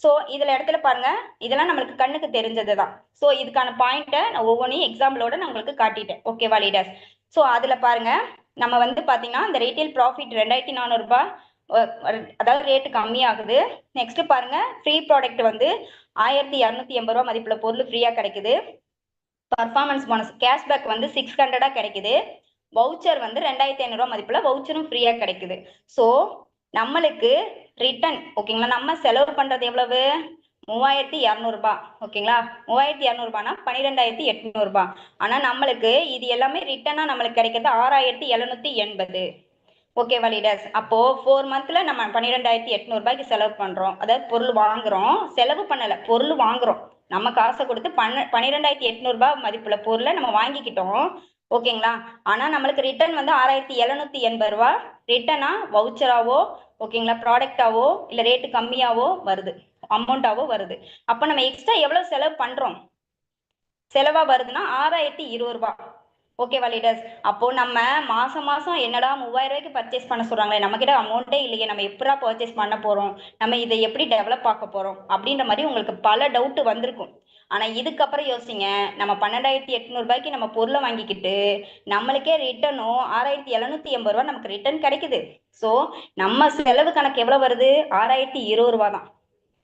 ஸோ இதுல இடத்துல பாருங்க, இதெல்லாம் நம்மளுக்கு கண்ணுக்கு தெரிஞ்சது தான். ஸோ இதுக்கான பாயிண்ட்டை நான் ஒவ்வொன்றையும் எக்ஸாம்பிளோட நான் உங்களுக்கு காட்டிட்டேன். ஓகேவா லீடர்ஸ்? ஸோ அதுல பாருங்க, நம்ம வந்து பாத்தீங்கன்னா இந்த ரீட்டைல் ப்ராஃபிட் 2400 ரூபாய், அதாவது ரேட்டு கம்மியாகுது. நெக்ஸ்ட் பாருங்க, ஃப்ரீ ப்ராடக்ட் வந்து 1280 ரூபாய் மதிப்புல பொருள் ஃப்ரீயா கிடைக்குது. பர்ஃபார்மன்ஸ் போனஸ் கேஷ்பேக் வந்து 600 கிடைக்குது. வவுச்சர் வந்து 2500 ரூபாய் மதிப்புல வவுச்சரும் ஃப்ரீயா கிடைக்குது. ஸோ நம்மளுக்கு ரிட்டர்ன் ஓகேங்களா, நம்ம செலவு பண்றது எவ்வளவு, 3200 ரூபாய். ஓகேங்களா? 3200 ரூபாய்னா 12800 ரூபாய். ஆனா நம்மளுக்கு இது எல்லாமே ரிட்டர்னா நம்மளுக்கு கிடைக்கிறது 6780. ஓகேவா லீடர்ஸ்? அப்போ 4 மந்த்ல நம்ம 12800 ரூபாய்க்கு செலவு பண்றோம், அதாவது பொருள் வாங்குறோம், செலவு பண்ணல, பொருள் வாங்குறோம், நம்ம காசை கொடுத்து 12800 ரூபாய் மதிப்புல பொருளை நம்ம வாங்கிக்கிட்டோம். ஓகேங்களா? ஆனா நம்மளுக்கு ரிட்டர்ன் வந்து 6780 ரூபாய் ரிட்டர்னா வவுச்சராவோ ஓகேங்களா ப்ராடக்டாவோ இல்ல ரேட்டு கம்மியாவோ வருது, அமௌண்டாவோ வருது. அப்ப நம்ம எக்ஸ்ட்ரா எவ்வளவு செலவு பண்றோம், செலவா வருதுன்னா 6020 ரூபாய். ஓகேவா லீடர்ஸ்? அப்போ நம்ம மாசம் மாசம் என்னடா 3000 ரூபாய்க்கு பர்ச்சேஸ் பண்ண சொல்றாங்களே, நம்ம கிட்ட அமௌண்ட்டே இல்லையே, நம்ம எப்படா பர்ச்சேஸ் பண்ண போறோம், நம்ம இதை எப்படி டெவலப் ஆக்க போறோம் அப்படின்ற மாதிரி உங்களுக்கு பல டவுட் வந்திருக்கும். ஆனா இதுக்கப்புறம் யோசிங்க, நம்ம 12800 ரூபாய்க்கு நம்ம பொருளை வாங்கிக்கிட்டு நம்மளுக்கே ரிட்டர்னும் 6780 ரூபாய் நமக்கு ரிட்டர்ன் கிடைக்குது. ஸோ நம்ம செலவு கணக்கு எவ்வளவு வருது, 6020 ரூபாய் தான்.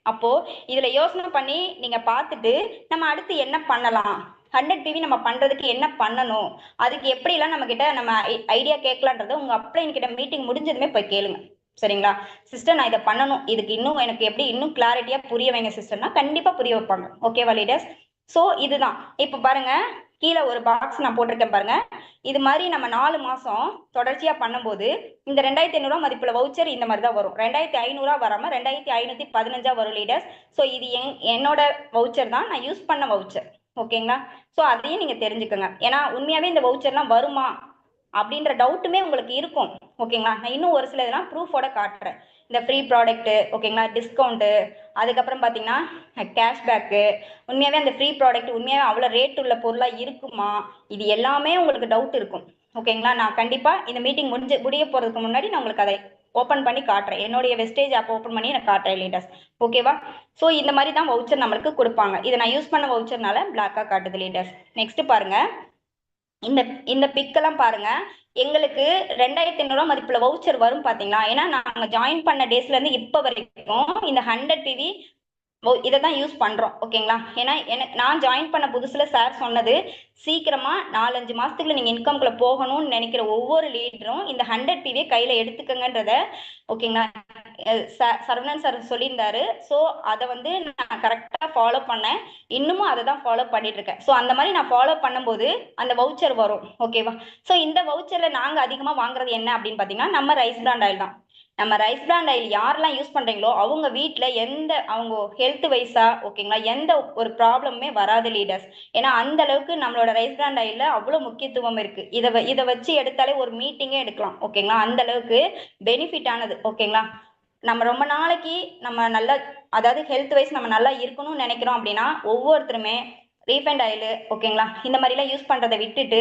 அப்போ இதுல யோசனை பண்ணி நீங்க பார்த்துட்டு நம்ம அடுத்து என்ன பண்ணலாம், 100 பிவி நம்ம பண்றதுக்கு என்ன பண்ணணும், அதுக்கு எப்படி எல்லாம் நம்ம கிட்ட நம்ம ஐடியா கேட்கலான்றத உங்க அப்ளைன் கிட்ட மீட்டிங் முடிஞ்சதுமே போய் கேளுங்க. சரிங்களா? சிஸ்டர் நான் இதை பண்ணணும், இதுக்கு இன்னும் எனக்கு எப்படி இன்னும் கிளாரிட்டியா புரிய வைங்க சிஸ்டர்னா கண்டிப்பா புரிய வைப்பாங்க. ஓகேவா லீடர்ஸ்? ஸோ இதுதான். இப்ப பாருங்க, கீழே ஒரு பாக்ஸ் நான் போட்டிருக்கேன் பாருங்க. இது மாதிரி நம்ம 4 மாசம் தொடர்ச்சியா பண்ணும்போது இந்த 2500 ரூபாய் மதிப்புல வவுச்சர் இந்த மாதிரி தான் வரும். 2500 வராம 2515 வரும் லீடர்ஸ். ஸோ இது என்னோட வவுச்சர் தான், நான் யூஸ் பண்ண வவுச்சர். ஓகேங்களா? ஸோ அதையும் நீங்க தெரிஞ்சுக்கோங்க. ஏன்னா உண்மையாவே இந்த வவுச்சர்லாம் வருமா அப்படின்ற டவுட்டுமே உங்களுக்கு இருக்கும். ஓகேங்களா? நான் இன்னும் ஒரு சில இதெல்லாம் ப்ரூஃபோட காட்டுறேன். இந்த ஃப்ரீ ப்ராடக்ட், ஓகேங்களா, டிஸ்கவுண்ட், அதுக்கப்புறம் பாத்தீங்கன்னா கேஷ்பேக்கு, உண்மையாவே அந்த ஃப்ரீ ப்ராடக்ட் உண்மையாவே அவ்வளவு ரேட் உள்ள பொருளா இருக்குமா, இது எல்லாமே உங்களுக்கு டவுட் இருக்கும். ஓகேங்களா? நான் கண்டிப்பா இந்த மீட்டிங் முடிய போறதுக்கு முன்னாடி நான் உங்களுக்கு அதை ஓபன் பண்ணி காட்டுறேன். என்னுடைய வெஸ்டேஜ் ஆப் ஓபன் பண்ணி நான் காட்டுறேன் லீடர்ஸ். ஓகேவா? ஸோ இந்த மாதிரி தான் வவுச்சர் நம்மளுக்கு கொடுப்பாங்க. இதை நான் யூஸ் பண்ண வவுச்சர்னால பிளாக்கா காட்டுது லீடர்ஸ். நெக்ஸ்ட் பாருங்க, இந்த இந்த பிக்கெல்லாம் பாருங்க. எங்களுக்கு 2500 மதிப்புல வவுச்சர் வரும் பாத்தீங்களா? ஏன்னா நாங்க ஜாயின் பண்ண டேஸ்ல இருந்து இப்ப வரைக்கும் இந்த 100 பிவி இதை தான் யூஸ் பண்றோம். ஓகேங்களா? ஏன்னா எனக்கு நான் ஜாயின் பண்ண புதுசுல சார் சொன்னது, சீக்கிரமா 4-5 மாசத்துக்குள்ள நீங்க இன்கம்குள்ள போகணும்னு நினைக்கிற ஒவ்வொரு லீடரும் இந்த 100 பிவியை கையில எடுத்துக்கங்கன்றத, ஓகேங்களா, சரவணன் சார் சொல்லியிருந்தாரு. ஸோ அதை வந்து நான் கரெக்டா ஃபாலோ பண்ணேன். இன்னமும் அதை தான் ஃபாலோ பண்ணிட்டு இருக்கேன். ஸோ அந்த மாதிரி நான் ஃபாலோ பண்ணும்போது அந்த வவுச்சர் வரும். ஓகேவா? ஸோ இந்த வவுச்சர்ல நாங்க அதிகமா வாங்குறது என்ன அப்படின்னு பாத்தீங்கன்னா, நம்ம ரைஸ் பிராண்ட் ஆயில் தான். நம்ம ரைஸ் பிராண்ட் ஆயில் யாரெல்லாம் யூஸ் பண்றீங்களோ அவங்க வீட்டுல எந்த அவங்க ஹெல்த் வைஸா, ஓகேங்களா, எந்த ஒரு ப்ராப்ளமே வராது லீடர்ஸ். ஏன்னா அந்த அளவுக்கு நம்மளோட ரைஸ் பிராண்ட் ஆயில்ல அவ்வளவு முக்கியத்துவம் இருக்கு. இதை வச்சு எடுத்தாலே ஒரு மீட்டிங்கே எடுக்கலாம். ஓகேங்களா? அந்த அளவுக்கு பெனிஃபிட் ஆனது. ஓகேங்களா? நம்ம ரொம்ப நாளைக்கு நம்ம நல்லா, அதாவது ஹெல்த் வைஸ் நம்ம நல்லா இருக்கணும்னு நினைக்கிறோம் அப்படின்னா ஒவ்வொருத்தருமே ரீஃபைண்ட் ஆயில், ஓகேங்களா, இந்த மாதிரிலாம் யூஸ் பண்றதை விட்டுட்டு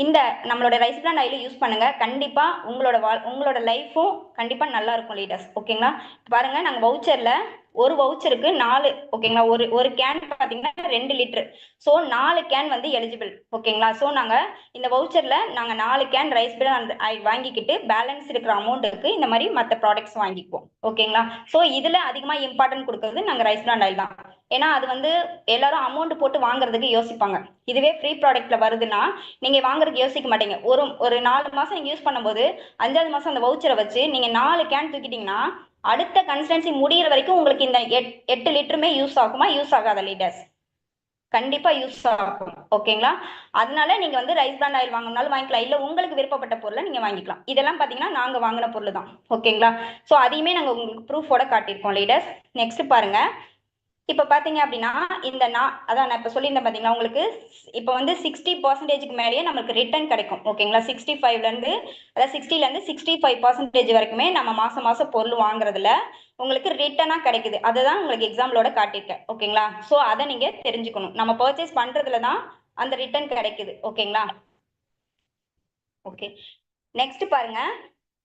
இந்த நம்மளோட ரைஸ் பிராண்ட் ஆயில் யூஸ் பண்ணுங்க. கண்டிப்பா உங்களோட லைஃபும் கண்டிப்பா நல்லா இருக்கும் லீடர்ஸ். ஓகேங்களா? பாருங்க, நாங்க வவுச்சர்ல ஒரு வவுச்சருக்கு 4, ஓகேங்களா, ஒரு கேன் பாத்தீங்கன்னா 2 லிட்டர். ஸோ 4 கேன் வந்து எலிஜிபிள். ஓகேங்களா? ஸோ நாங்க இந்த வவுச்சர்ல நாங்க 4 கேன் ரைஸ் பிராண்ட் ஆயில் வாங்கிக்கிட்டு பேலன்ஸ் இருக்கிற அமௌண்ட்டுக்கு இந்த மாதிரி மற்ற ப்ராடக்ட்ஸ் வாங்கிக்குவோம். ஓகேங்களா? ஸோ இதுல அதிகமா இம்பார்ட்டன்ட் கொடுக்கறது நாங்க ரைஸ் பிராண்ட் ஆயில் தான். ஏன்னா அது வந்து எல்லாரும் அமௌண்ட் போட்டு வாங்குறதுக்கு யோசிப்பாங்க. இதுவே ஃப்ரீ ப்ராடக்ட்ல வருதுன்னா நீங்க வாங்குறதுக்கு யோசிக்க மாட்டீங்க. ஒரு 4 மாசம் நீங்க யூஸ் பண்ணும்போது 5வது மாசம் அந்த வவுச்சரை வச்சு நீங்க 4 கேன் தூக்கிட்டீங்கன்னா அடுத்த கன்சிஸ்டன்சி முடியிற வரைக்கும் உங்களுக்கு இந்த 8 லிட்டருமே யூஸ் ஆகுமா? யூஸ் ஆகாத லீடர்ஸ்? கண்டிப்பா யூஸ் ஆகும். ஓகேங்களா? அதனால நீங்க வந்து ரைஸ் பிராண்ட் ஆயில் வாங்கினாலும் வாங்கிக்கலாம், இல்ல உங்களுக்கு விருப்பப்பட்ட பொருளை நீங்க வாங்கிக்கலாம். இதெல்லாம் பாத்தீங்கன்னா நாங்க வாங்கின பொருள் தான். ஓகேங்களா? சோ அதையுமே நாங்க உங்களுக்கு ப்ரூஃபோட காட்டியிருக்கோம் லீடர்ஸ். நெக்ஸ்ட் பாருங்க, இப்ப பாத்தீங்க அப்படின்னா இந்த அதான் நான் இப்ப சொல்லியிருந்தேன் பாத்தீங்களா, உங்களுக்கு இப்ப வந்து 60% மேலேயே நமக்கு ரிட்டர்ன் கிடைக்கும். ஓகேங்களா? 65ல இருந்து, அதாவது 60ல இருந்து 65% வரைக்குமே நம்ம மாசம் மாசம் பொருள் வாங்குறதுல உங்களுக்கு ரிட்டர்னா கிடைக்குது. அதுதான் உங்களுக்கு எக்ஸாம்பிளோட காட்டியிருக்கேன். ஓகேங்களா? சோ அதை நீங்க தெரிஞ்சுக்கணும். நம்ம பர்ச்சேஸ் பண்றதுல தான் அந்த ரிட்டர்ன் கிடைக்குது. ஓகேங்களா? ஓகே, நெக்ஸ்ட் பாருங்க,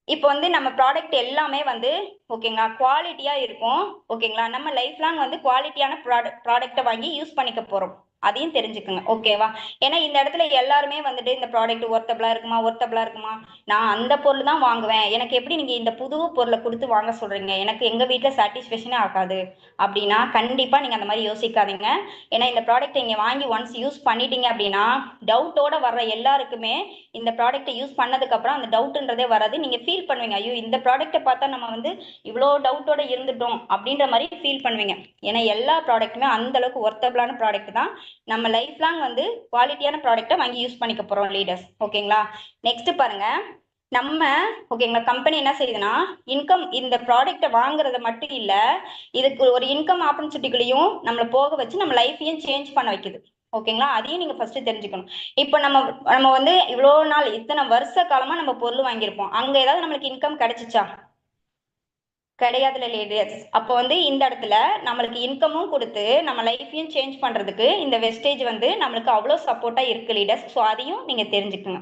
இப்போ வந்து நம்ம ப்ராடக்ட் எல்லாமே வந்து, ஓகேங்களா, குவாலிட்டியா இருக்கும். ஓகேங்களா? நம்ம லைஃப் லாங் வந்து குவாலிட்டியான ப்ராடக்ட்டை வாங்கி யூஸ் பண்ணிக்க போறோம். அதையும் தெரிஞ்சுக்குங்க. ஓகேவா? ஏன்னா இந்த இடத்துல எல்லாருமே வந்துட்டு இந்த ப்ராடக்ட் ஒர்த்தபிளா இருக்குமா, நான் அந்த பொருள் தான் வாங்குவேன், எனக்கு எப்படி நீங்க இந்த புது பொருளை கொடுத்து வாங்க சொல்றீங்க, எனக்கு எங்க வீட்டுல சாட்டிஸ்பேக்ஷனே ஆகாது அப்படின்னா கண்டிப்பா நீங்க அந்த மாதிரி யோசிக்காதீங்க. ஏன்னா இந்த ப்ராடக்ட் நீங்க வாங்கி ஒன்ஸ் யூஸ் பண்ணிட்டீங்க அப்படின்னா டவுட்டோட வர்ற எல்லாருக்குமே இந்த ப்ராடக்ட்டை யூஸ் பண்ணதுக்கு அப்புறம் அந்த டவுட்ன்றதே வராது. நீங்க ஃபீல் பண்ணுவீங்க, ஐயோ இந்த ப்ராடக்ட்டை பார்த்தா நம்ம வந்து இவ்வளோ டவுட்டோட இருந்துட்டோம் அப்படின்ற மாதிரி ஃபீல் பண்ணுவீங்க. ஏன்னா எல்லா ப்ராடக்ட்டுமே அந்த அளவுக்கு ஒர்த்தபிளான ப்ராடக்ட் தான். நம்ம லைஃப் லாங் வந்து குவாலிட்டியான ப்ராடக்ட்டை வாங்கி யூஸ் பண்ணிக்க போறோம் லீடர்ஸ். ஓகேங்களா? நெக்ஸ்ட் பாருங்க, நம்ம, ஓகேங்களா, கம்பெனி என்ன செய்யுதுன்னா இன்கம், இந்த ப்ராடக்ட்டை வாங்குறத மட்டும் இல்ல, இதுக்கு ஒரு இன்கம் ஆப்பர்ச்சுனிட்டிகளையும் நம்மளை போக வச்சு நம்ம லைஃபையும் சேஞ்ச் பண்ண வைக்குது. ஓகேங்களா? அதையும் நீங்க ஃபர்ஸ்ட் தெரிஞ்சுக்கணும். இப்போ நம்ம நம்ம வந்து இவ்வளவு நாள் இத்தனை வருஷ காலமா நம்ம பொருள் வாங்கியிருப்போம், அங்க ஏதாவது நம்மளுக்கு இன்கம் கிடைச்சிச்சா? கிடையாதுல லேடிஸ். அப்போ வந்து இந்த இடத்துல நம்மளுக்கு இன்கமும் கொடுத்து நம்ம லைஃபையும் சேஞ்ச் பண்றதுக்கு இந்த வெஸ்டேஜ் வந்து நம்மளுக்கு அவ்வளவு சப்போர்ட்டா இருக்கு லீடர்ஸ். ஸோ அதையும் நீங்க தெரிஞ்சுக்கோங்க.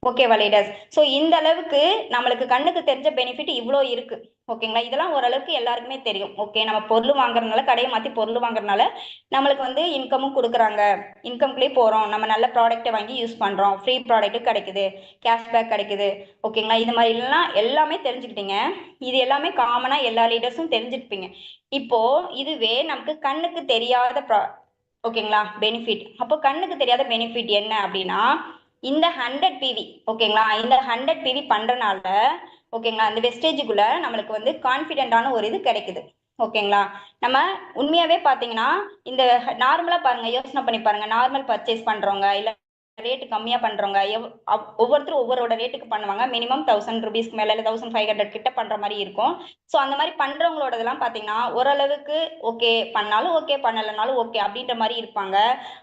ஓகேவா லீடர்ஸ்? ஸோ இந்த அளவுக்கு நம்மளுக்கு கண்ணுக்கு தெரிஞ்ச பெனிஃபிட் இவ்வளோ இருக்கு. ஓகேங்களா? இதெல்லாம் ஓரளவுக்கு எல்லாருக்குமே தெரியும். ஓகே, நம்ம பொருள் வாங்குறதுனால, கடையை மாத்தி பொருள் வாங்குறதுனால நம்மளுக்கு வந்து இன்கமும் கொடுக்குறாங்க, இன்கம்குள்ளேயே போறோம், நம்ம நல்ல ப்ராடக்ட்டை வாங்கி யூஸ் பண்றோம், ஃப்ரீ ப்ராடக்ட் கிடைக்குது, கேஷ்பேக் கிடைக்குது. ஓகேங்களா? இது மாதிரி எல்லாம் எல்லாமே தெரிஞ்சுக்கிட்டீங்க. இது எல்லாமே காமனா எல்லா லீடர்ஸும் தெரிஞ்சுருப்பீங்க. இப்போ இதுவே நமக்கு கண்ணுக்கு தெரியாத ஓகேங்களா பெனிஃபிட். அப்போ கண்ணுக்கு தெரியாத பெனிஃபிட் என்ன அப்படின்னா இந்த 100 பிவி. ஓகேங்களா? இந்த 100 பிவி பண்றனால, ஓகேங்களா, அந்த வெஸ்டேஜுக்குள்ள நம்மளுக்கு வந்து கான்ஃபிடென்டான ஒரு இது கிடைக்குது. ஓகேங்களா? நம்ம உண்மையாவே பாத்தீங்கன்னா இந்த நார்மலா பாருங்க, யோசனை பண்ணி பாருங்க, நார்மல் பர்ச்சேஸ் பண்றவங்க இல்ல ரேட் கம்மியா பண்றவங்க ஒவ்வொருத்தரும் ஒவ்வொருவோட ரேட்டுக்கு பண்ணுவாங்க. மினிமம் 1000 ரூபீஸ்க்கு மேல இல்ல 1500 கிட்ட பண்ற மாதிரி இருக்கும். சோ அந்த மாதிரி பண்றவங்களோடதெல்லாம் பாத்தீங்கன்னா ஓரளவுக்கு ஓகே பண்ணாலும் ஓகே பண்ணலனாலும் ஓகே அப்படின்ற மாதிரி இருப்பாங்க.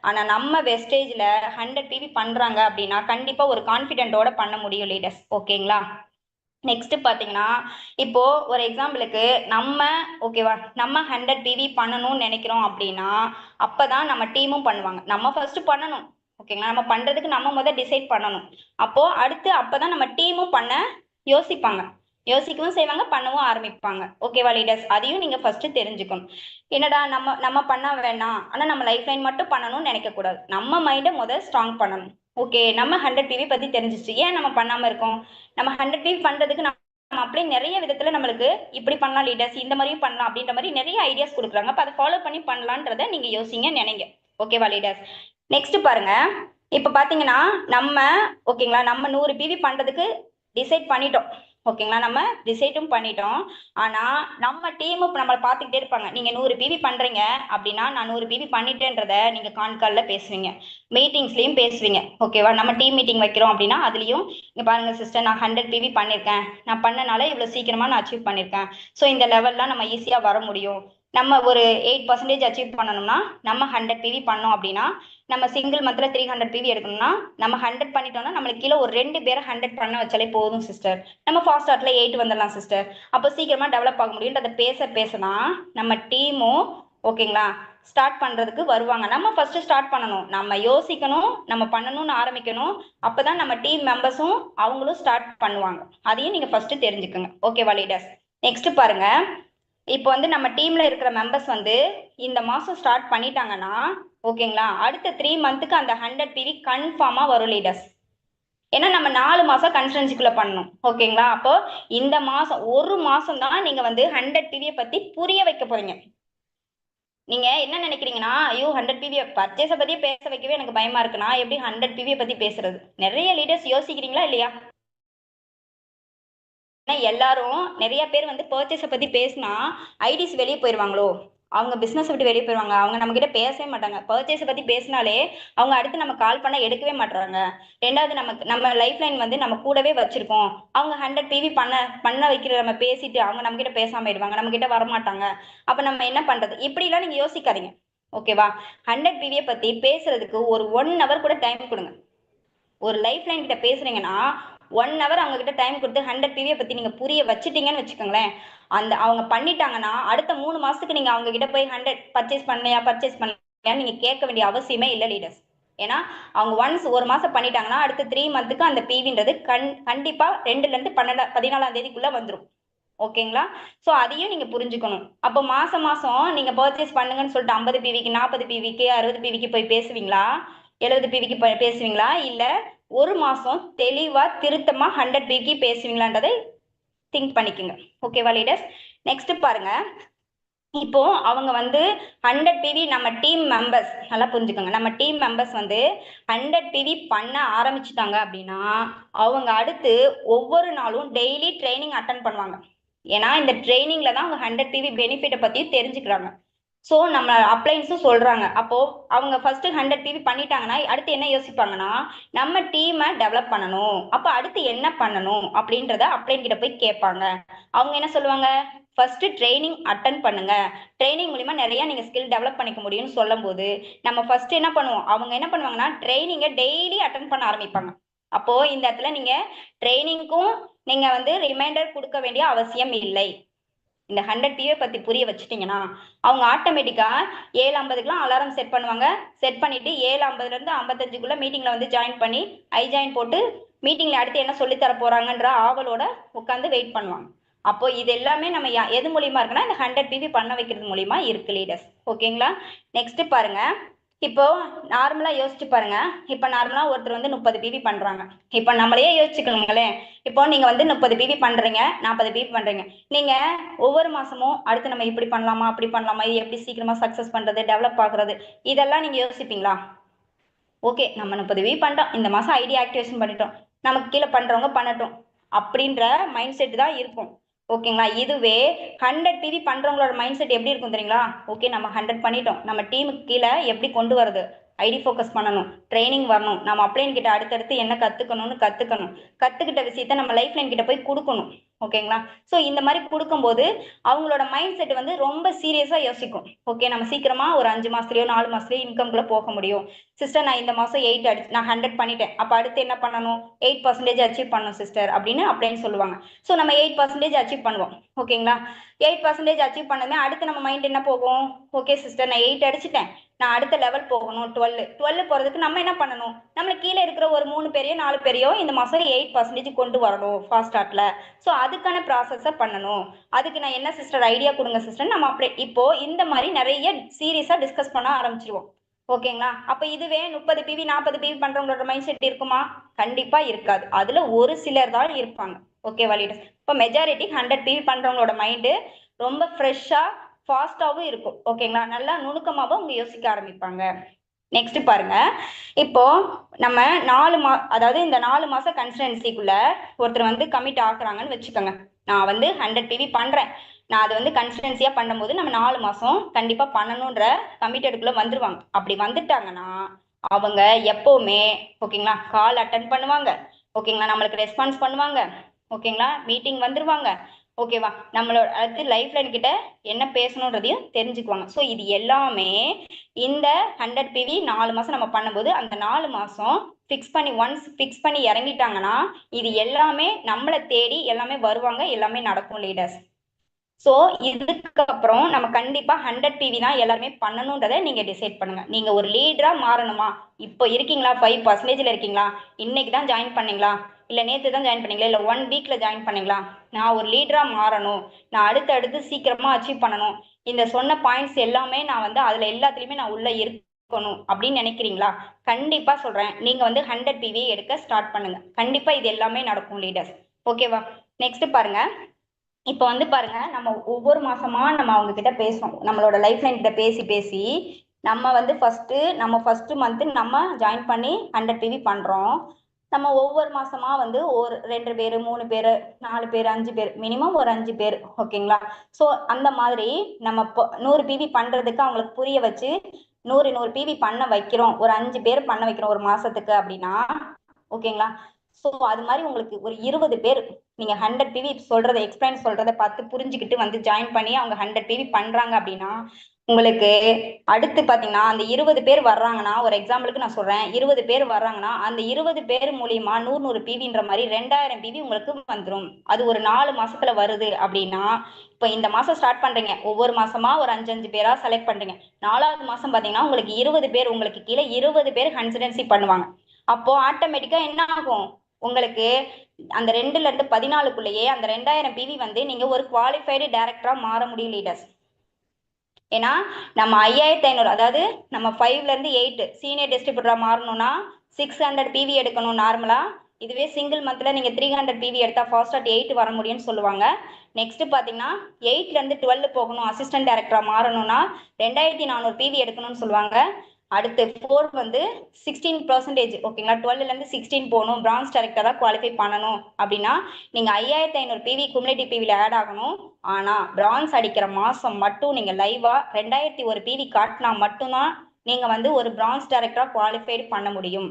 ஆனா நம்ம வெஸ்டேஜ்ல 100 பிவி பண்றாங்க அப்படின்னா கண்டிப்பா ஒரு கான்பிடென்ட்டோட பண்ண முடியும் லீடர்ஸ். ஓகேங்களா? நெக்ஸ்ட் பாத்தீங்கன்னா இப்போ ஒரு எக்ஸாம்பிளுக்கு நம்ம ஓகேவா நம்ம 100 பிவி பண்ணணும்னு நினைக்கிறோம் அப்படின்னா அப்பதான் நம்ம டீமும் பண்ணுவாங்க. நம்ம ஃபர்ஸ்ட் பண்ணணும். ஓகேங்களா? நம்ம பண்றதுக்கு நம்ம முதல் டிசைட் பண்ணணும். அப்போ அடுத்து அப்பதான் நம்ம டீமும் பண்ண யோசிப்பாங்க. யோசிக்கவும் செய்வாங்க, பண்ணவும் ஆரம்பிப்பாங்க. ஓகேவா லீடர்ஸ்? அதையும் நீங்க ஃபர்ஸ்ட் தெரிஞ்சுக்கணும். என்னடா நம்ம நம்ம பண்ண வேண்டாம், ஆனா நம்ம லைஃப் லைன் மட்டும் பண்ணணும்னு நினைக்க கூடாது. நம்ம மைண்டை முதல் ஸ்ட்ராங் பண்ணணும். ஓகே நம்ம 100 பிவி பத்தி தெரிஞ்சிச்சு, ஏன் நம்ம பண்ணாம இருக்கோம்? நம்ம 100 பிவி பண்றதுக்கு நம்ம அப்படியே நிறைய விதத்துல நம்மளுக்கு இப்படி பண்ணலாம் லீடர்ஸ், இந்த மாதிரியும் பண்ணலாம் அப்படின்ற மாதிரி நிறைய ஐடியாஸ் கொடுக்குறாங்க. அப்ப அதை ஃபாலோ பண்ணி பண்ணலான்றத நீங்க யோசிங்க, நினைங்க. ஓகேவா லீடர்ஸ்? நெக்ஸ்ட் பாருங்க. இப்ப பாத்தீங்கன்னா நம்ம ஓகேங்களா நம்ம 100 பிவி பண்றதுக்கு டிசைட் பண்ணிட்டோம். ஓகேங்களா? நம்ம டிசைடும் பண்ணிட்டோம். ஆனா நம்ம டீம் நம்மளை பார்த்துக்கிட்டே இருப்பாங்க. நீங்க 100 பிவி பண்றீங்க அப்படின்னா நான் 100 பிவி பண்ணிட்டேன்றத நீங்க கான்கால்ல பேசுவீங்க, மீட்டிங்ஸ்லயும் பேசுவீங்க. ஓகேவா? நம்ம டீம் மீட்டிங் வைக்கிறோம் அப்படின்னா அதுலயும் இங்க பாருங்க சிஸ்டர், நான் 100 பிவி பண்ணிருக்கேன், நான் பண்ணனால இவ்வளவு சீக்கிரமா நான் அச்சீவ் பண்ணிருக்கேன். ஸோ இந்த லெவல்லாம் நம்ம ஈஸியா வர முடியும். நம்ம ஒரு 8% அச்சீவ் பண்ணணும்னா நம்ம 100 பிவி பண்ணோம் அப்படின்னா நம்ம சிங்கிள் மந்த்ல 300 பிவி எடுக்கணும்னா நம்ம 100 பண்ணிட்டோம்னா நம்மளுக்கு கீழே ஒரு 2 பேரை 100 பண்ண வச்சாலே போதும் சிஸ்டர். நம்ம ஃபாஸ்ட் ஸ்டார்ட்ல 8 வந்துடலாம் சிஸ்டர். அப்போ சீக்கிரமா டெவலப் ஆக முடியும்ன்றத பேசதான் நம்ம டீமும் ஓகேங்களா ஸ்டார்ட் பண்றதுக்கு வருவாங்க. நம்ம ஃபர்ஸ்ட் ஸ்டார்ட் பண்ணணும், நம்ம யோசிக்கணும், நம்ம பண்ணணும்னு ஆரம்பிக்கணும். அப்பதான் நம்ம டீம் மெம்பர்ஸும் அவங்களும் ஸ்டார்ட் பண்ணுவாங்க. அதையும் நீங்க ஃபர்ஸ்ட் தெரிஞ்சுக்கோங்க. ஓகேவா லீடர்ஸ்? நெக்ஸ்ட் பாருங்க. இப்போ வந்து நம்ம டீம்ல இருக்கிற மெம்பர்ஸ் வந்து இந்த மாசம் ஸ்டார்ட் பண்ணிட்டாங்கன்னா ஓகேங்களா அடுத்த 3 மந்த்துக்கு அந்த 100 பிவி கன்ஃபார்மா வரும் லீடர்ஸ். ஏன்னா நம்ம 4 மாசம் கன்சல்டன்சிக்குள்ள பண்ணணும். ஓகேங்களா? அப்போ இந்த மாசம் ஒரு மாசம் தான் நீங்க வந்து 100 பிவியை பத்தி புரிய வைக்க போறீங்க. நீங்க என்ன நினைக்கிறீங்கன்னா ஐயோ 100 பிவி பர்ச்சேஸ பத்தி பேச வைக்கவே எனக்கு பயமா இருக்குன்னா எப்படி 100 பிவியை பத்தி பேசுறது? நிறைய லீடர்ஸ் யோசிக்கிறீங்களா இல்லையா? எல்லாரும் நிறைய பேர் வந்து பர்ச்சேஸ பத்தி பேசினா ஐடிஸ் வெளியே போயிருவாங்களோ, அவங்க பிசினஸ் விட்டு வெளியே போயிருவாங்க, அவங்க நம்ம கிட்ட பேசவே மாட்டாங்க. பர்ச்சேஸ பத்தி பேசினாலே அவங்க அடுத்து நம்ம கால் பண்ண எடுக்கவே மாட்டாங்க. ரெண்டாவது நம்ம லைஃப் லைன் வந்து நம்ம கூடவே வச்சிருக்கோம், அவங்க 100 பிவி பண்ண வைக்கிற நம்ம பேசிட்டு அவங்க நம்ம கிட்ட பேசாம ஆயிடுவாங்க, நம்ம கிட்ட வரமாட்டாங்க. அப்ப நம்ம என்ன பண்றது? இப்படி எல்லாம் நீங்க யோசிக்காதீங்க. ஓகேவா? 100 பிவியை பத்தி பேசுறதுக்கு ஒரு 1 ஹவர் கூட டைம் கொடுங்க. ஒரு லைஃப் லைன் கிட்ட பேசுறீங்கன்னா 1 ஹவர் அவங்க கிட்ட டைம் கொடுத்து 100 பிவியை பத்தி நீங்க புரிய வச்சுட்டீங்கன்னு வச்சுக்கோங்களேன். அந்த அவங்க பண்ணிட்டாங்கன்னா அடுத்த 3 மாசத்துக்கு நீங்க அவங்க கிட்ட போய் 100 பர்ச்சேஸ் பண்ணலையான்னு நீங்க கேட்க வேண்டிய அவசியமே இல்லை லீடர்ஸ். ஏன்னா அவங்க ஒன்ஸ் ஒரு மாசம் பண்ணிட்டாங்கன்னா அடுத்த 3 மந்த்துக்கு அந்த பிவின்றது கண்டிப்பா 2ல இருந்து 14ஆம் தேதிக்குள்ள வந்துடும். ஓகேங்களா? சோ அதையும் நீங்க புரிஞ்சுக்கணும். அப்போ மாசம் மாசம் நீங்க பர்ச்சேஸ் பண்ணுங்கன்னு சொல்லிட்டு 50 பிவிக்கு 40 பிவிக்கு 60 பிவிக்கு போய் பேசுவீங்களா? 70 பிவிக்கு பேசுவீங்களா? இல்ல ஒரு மாசம் தெளிவா திருத்தமா 100 பிவிக்கு பேசுவீங்களான்றதை திங்க் பண்ணிக்கோங்க. ஓகேவா லீடர்ஸ்? நெக்ஸ்ட் பாருங்க. இப்போ அவங்க வந்து 100 பிவி நம்ம டீம் மெம்பர்ஸ் நல்லா புரிஞ்சுக்கோங்க. நம்ம டீம் மெம்பர்ஸ் வந்து 100 பிவி பண்ண ஆரம்பிச்சுட்டாங்க அப்படின்னா அவங்க அடுத்து ஒவ்வொரு நாளும் டெய்லி ட்ரைனிங் அட்டன் பண்ணுவாங்க. ஏன்னா இந்த ட்ரைனிங்ல தான் அவங்க 100 பிவி பெனிஃபிட்டை பத்தி தெரிஞ்சுக்கிறாங்க. ஸோ நம்ம அப்ளைன்ஸும் சொல்றாங்க. அப்போ அவங்க ஃபர்ஸ்ட் 100 பிவி பண்ணிட்டாங்கன்னா அடுத்து என்ன யோசிப்பாங்கன்னா நம்ம டீமை டெவலப் பண்ணணும், அப்ப அடுத்து என்ன பண்ணணும் அப்படின்றத அப்ளைன் கிட்ட போய் கேட்பாங்க. அவங்க என்ன சொல்லுவாங்க? ஃபர்ஸ்ட் ட்ரைனிங் அட்டன் பண்ணுங்க, ட்ரைனிங் மூலியமா நிறைய நீங்க ஸ்கில் டெவலப் பண்ணிக்க முடியும்னு சொல்லும் போது நம்ம ஃபர்ஸ்ட் என்ன பண்ணுவோம்? அவங்க என்ன பண்ணுவாங்கன்னா ட்ரைனிங்கை டெய்லி அட்டன் பண்ண ஆரம்பிப்பாங்க. அப்போ இந்த இடத்துல நீங்க ட்ரைனிங்க்கும் நீங்க வந்து ரிமைண்டர் கொடுக்க வேண்டிய அவசியம் இல்லை. இந்த 100 பிவியை பத்தி புரிய வச்சுட்டீங்கன்னா அவங்க ஆட்டோமேட்டிக்கா 7:50க்குலாம் அலாரம் செட் பண்ணுவாங்க. செட் பண்ணிட்டு 7:50ல இருந்து 55க்குள்ள மீட்டிங்ல வந்து ஜாயின் பண்ணி ஜாயின் போட்டு மீட்டிங்ல அடுத்து என்ன சொல்லி தர போறாங்கன்ற ஆவலோட உட்காந்து வெயிட் பண்ணுவாங்க. அப்போ இது எல்லாமே நம்ம எது மூலியமா இருக்குன்னா இந்த 100 பிவி பண்ண வைக்கிறது மூலியமா இருக்கு லீடர்ஸ். ஓகேங்களா? நெக்ஸ்ட் பாருங்க. இப்போ நார்மலா யோசிச்சு பாருங்க. இப்ப நார்மலா ஒருத்தர் வந்து 30 பிவி பண்றாங்க. இப்ப நம்மளையே யோசிச்சுக்கணுங்களேன். இப்போ நீங்க வந்து 30 பிவி பண்றீங்க, 40 பிவி பண்றீங்க. நீங்க ஒவ்வொரு மாசமும் அடுத்து நம்ம இப்படி பண்ணலாமா அப்படி பண்ணலாமா, இது எப்படி சீக்கிரமா சக்சஸ் பண்றது, டெவலப் ஆகுறது, இதெல்லாம் நீங்க யோசிப்பீங்களா? ஓகே நம்ம 30 பிவி பண்ணிட்டோம், இந்த மாசம் ஐடி ஆக்டிவேஷன் பண்ணிட்டோம், நமக்கு கீழே பண்றவங்க பண்ணட்டும் அப்படின்ற மைண்ட் செட் தான் இருக்கும். ஓகேங்களா? இதுவே 100 பிவி பண்றவங்களோட மைண்ட் செட் எப்படி இருக்கும் தெரியுங்களா? ஓகே நம்ம 100 பண்ணிட்டோம், நம்ம டீமுக்கு கீழே எப்படி கொண்டு வருது, ஐடி ஃபோக்கஸ் பண்ணணும், ட்ரைனிங் வரணும், நம்ம அப்ளைன் கிட்ட அடுத்தடுத்து என்ன கற்றுக்கணும்னு கற்றுக்கிட்ட விஷயத்த நம்ம லைஃப் லைன் கிட்ட போய் கொடுக்கணும். ஓகேங்களா? ஸோ இந்த மாதிரி கொடுக்கும்போது அவங்களோட மைண்ட் செட் வந்து ரொம்ப சீரியஸாக யோசிக்கும். ஓகே, நம்ம சீக்கிரமாக ஒரு 5 மாதத்துலையோ 4 மாதத்துலையோ இன்கம்குள்ளே போக முடியும். சிஸ்டர், நான் இந்த மாதம் 8 நான் 100 பண்ணிட்டேன், அப்போ அடுத்து என்ன பண்ணணும், 8% அச்சீவ் பண்ணணும் சிஸ்டர் அப்படின்னு அப்படின்னு சொல்லுவாங்க. ஸோ நம்ம 8% அச்சீவ் பண்ணுவோம். ஓகேங்களா? 8% அச்சீவ் பண்ணதுமே அடுத்து நம்ம மைண்ட் என்ன போகும், ஓகே சிஸ்டர் நான் 8 அடிச்சிட்டேன், நான் அடுத்த லெவல் போகணும் 12 போகிறதுக்கு நம்ம என்ன பண்ணணும், நம்ம கீழே இருக்கிற ஒரு 3 பேரையோ 4 பேரையோ இந்த மாதம் 8% கொண்டு வரணும் ஃபாஸ்ட் ஸ்டார்ட்ல. ஸோ அதுக்கான ப்ராசஸை பண்ணணும். அதுக்கு நான் என்ன சிஸ்டர் ஐடியா கொடுங்க சிஸ்டர், நம்ம அப்படியே இப்போ இந்த மாதிரி நிறைய சீரியஸாக டிஸ்கஸ் பண்ண ஆரம்பிச்சிருவோம். ஓகேங்களா? அப்போ இதுவே 30 PV 40 PV பண்ணுறவங்களோட மைண்ட் செட் இருக்குமா? கண்டிப்பாக இருக்காது. அதில் ஒரு சிலர் தான் இருப்பாங்க. ஓகேவா லீடர்ஸ்? இப்போ மெஜாரிட்டி 100 PV பண்ணுறவங்களோட மைண்டு ரொம்ப ஃப்ரெஷ்ஷாக ஃபாஸ்ட்டாகவும் இருக்கும். ஓகேங்களா? நல்லா நுணுக்கமாகவும் அவங்க யோசிக்க ஆரம்பிப்பாங்க. நெக்ஸ்ட் பாருங்க, இப்போ நம்ம அதாவது இந்த 4 மாசம் கன்சிஸ்டன்சிக்குள்ள ஒருத்தர் வந்து கமிட் ஆகுறாங்கன்னு வச்சுக்கோங்க. நான் வந்து 100 PV பண்றேன், நான் அதை வந்து கன்சிஸ்டன்சியா பண்ணும்போது நம்ம 4 மாசம் கண்டிப்பா பண்ணணுன்ற கமிட்டடுக்குள்ள வந்துருவாங்க. அப்படி வந்துட்டாங்கன்னா அவங்க எப்பவுமே ஓகேங்களா கால் அட்டன் பண்ணுவாங்க. ஓகேங்களா? நம்மளுக்கு ரெஸ்பான்ஸ் பண்ணுவாங்க. ஓகேங்களா? மீட்டிங் வந்துருவாங்க. ஓகேவா? நம்மளோட அடுத்து லைஃப் லைன் கிட்ட என்ன பேசணுன்றதையும் தெரிஞ்சுக்குவாங்க. ஸோ இது எல்லாமே இந்த 100 PV 4 மாசம் நம்ம பண்ணும்போது அந்த 4 மாசம் ஒன்ஸ் ஃபிக்ஸ் பண்ணி இறங்கிட்டாங்கன்னா இது எல்லாமே நம்மளை தேடி எல்லாமே வருவாங்க, எல்லாமே நடக்கும் லீடர்ஸ். ஸோ இதுக்கப்புறம் நம்ம கண்டிப்பா 100 PV தான் எல்லாருமே பண்ணணுன்றதை நீங்க டிசைட் பண்ணுங்க. நீங்க ஒரு லீடரா மாறணுமா, இப்போ இருக்கீங்களா, 5%ல இருக்கீங்களா, இன்னைக்கு தான் ஜாயின் பண்ணீங்களா, இல்ல நேற்று தான் ஜாயின் பண்ணீங்களா, இல்ல 1 வீக்ல ஜாயின் பண்ணீங்களா, நான் ஒரு லீடரா மாறணும், நான் அடுத்து சீக்கிரமா அச்சீவ் பண்ணணும், இந்த சொன்ன பாயிண்ட்ஸ் எல்லாமே நான் வந்து அதுல எல்லாத்துலயுமே நான் உள்ள இருக்கணும் அப்படின்னு நினைக்கிறீங்களா? கண்டிப்பா சொல்றேன், நீங்க வந்து 100 PV எடுக்க ஸ்டார்ட் பண்ணுங்க. கண்டிப்பா இது எல்லாமே நடக்கும் லீடர்ஸ். ஓகேவா? நெக்ஸ்ட் பாருங்க, இப்போ வந்து பாருங்க, நம்ம ஒவ்வொரு மாசமா நம்ம அவங்க கிட்ட பேசுறோம், நம்மளோட லைஃப் லைன் கிட்ட பேசி பேசி நம்ம வந்து ஃபர்ஸ்ட் மந்த் நம்ம ஜாயின் பண்ணி 100 PV பண்றோம். நம்ம ஒவ்வொரு மாசமா வந்து ஒரு 2 பேர் 3 பேர் 4 பேர் 5 பேர் மினிமம் ஒரு 5 பேர். ஓகேங்களா? ஸோ அந்த மாதிரி நம்ம 100 PV பண்றதுக்கு அவங்களுக்கு புரிய வச்சு 100 PV பண்ண வைக்கிறோம், ஒரு 5 பேர் பண்ண வைக்கிறோம் ஒரு மாசத்துக்கு அப்படின்னா. ஓகேங்களா? ஸோ அது மாதிரி உங்களுக்கு ஒரு 20 பேர் நீங்க 100 PV சொல்றதை எக்ஸ்பிளைன் சொல்றதை பார்த்து புரிஞ்சுக்கிட்டு வந்து ஜாயின் பண்ணி அவங்க 100 PV பண்றாங்க அப்படின்னா உங்களுக்கு அடுத்து பாத்தீங்கன்னா அந்த 20 பேர் வர்றாங்கன்னா, ஒரு எக்ஸாம்பிளுக்கு நான் சொல்றேன், 20 பேர் வர்றாங்கன்னா அந்த 20 பேர் மூலியமா 100 PVன்ற மாதிரி 2000 PV உங்களுக்கு வந்துடும். அது ஒரு 4 மாசத்துல வருது அப்படின்னா, இப்போ இந்த மாசம் ஸ்டார்ட் பண்றீங்க, ஒவ்வொரு மாசமா ஒரு 5 பேரா செலக்ட் பண்றீங்க. 4வது மாசம் பாத்தீங்கன்னா உங்களுக்கு 20 பேர், உங்களுக்கு கீழே 20 பேர் கன்சிடென்சி பண்ணுவாங்க. அப்போ ஆட்டோமேட்டிக்கா என்ன ஆகும், உங்களுக்கு அந்த 2ல இருந்து 14க்குள்ளேயே அந்த 2000 PV வந்து நீங்க ஒரு குவாலிஃபைடு டைரக்டரா மாற முடியும் லீடர்ஸ். ஏன்னா நம்ம 5500, அதாவது நம்ம 5ல இருந்து 8 சீனியர் டிஸ்ட்ரிபியூட்டரா மாறணும்னா 600 PV எடுக்கணும் நார்மலா. இதுவே சிங்கிள் மந்த்ல நீங்க 300 PV எடுத்தா ஃபாஸ்ட் அட் 8 வர முடியும்னு சொல்லுவாங்க. நெக்ஸ்ட் பாத்தீங்கன்னா 8ல இருந்து 12 போகணும், அசிஸ்டன்ட் டைரக்டரா மாறணும்னா 2400 PV எடுக்கணும்னு சொல்லுவாங்க. அடுத்து 4 வந்து 16%. ஓகேங்களா? 12ல இருந்து 16 போகணும், பிரான்ஸ் டைரக்டரா குவாலிஃபை பண்ணணும் அப்படின்னா நீங்க 5500 PV குமுலேட்டிவ் PVல ஆட் ஆகணும். ஆனா பிரான்ஸ் அடிக்கிற மாசம் மட்டும் நீங்க லைவா 2001 PV காட்டினா மட்டும்தான் நீங்க வந்து ஒரு பிரான்ஸ் டைரக்டரா குவாலிஃபைடு பண்ண முடியும்.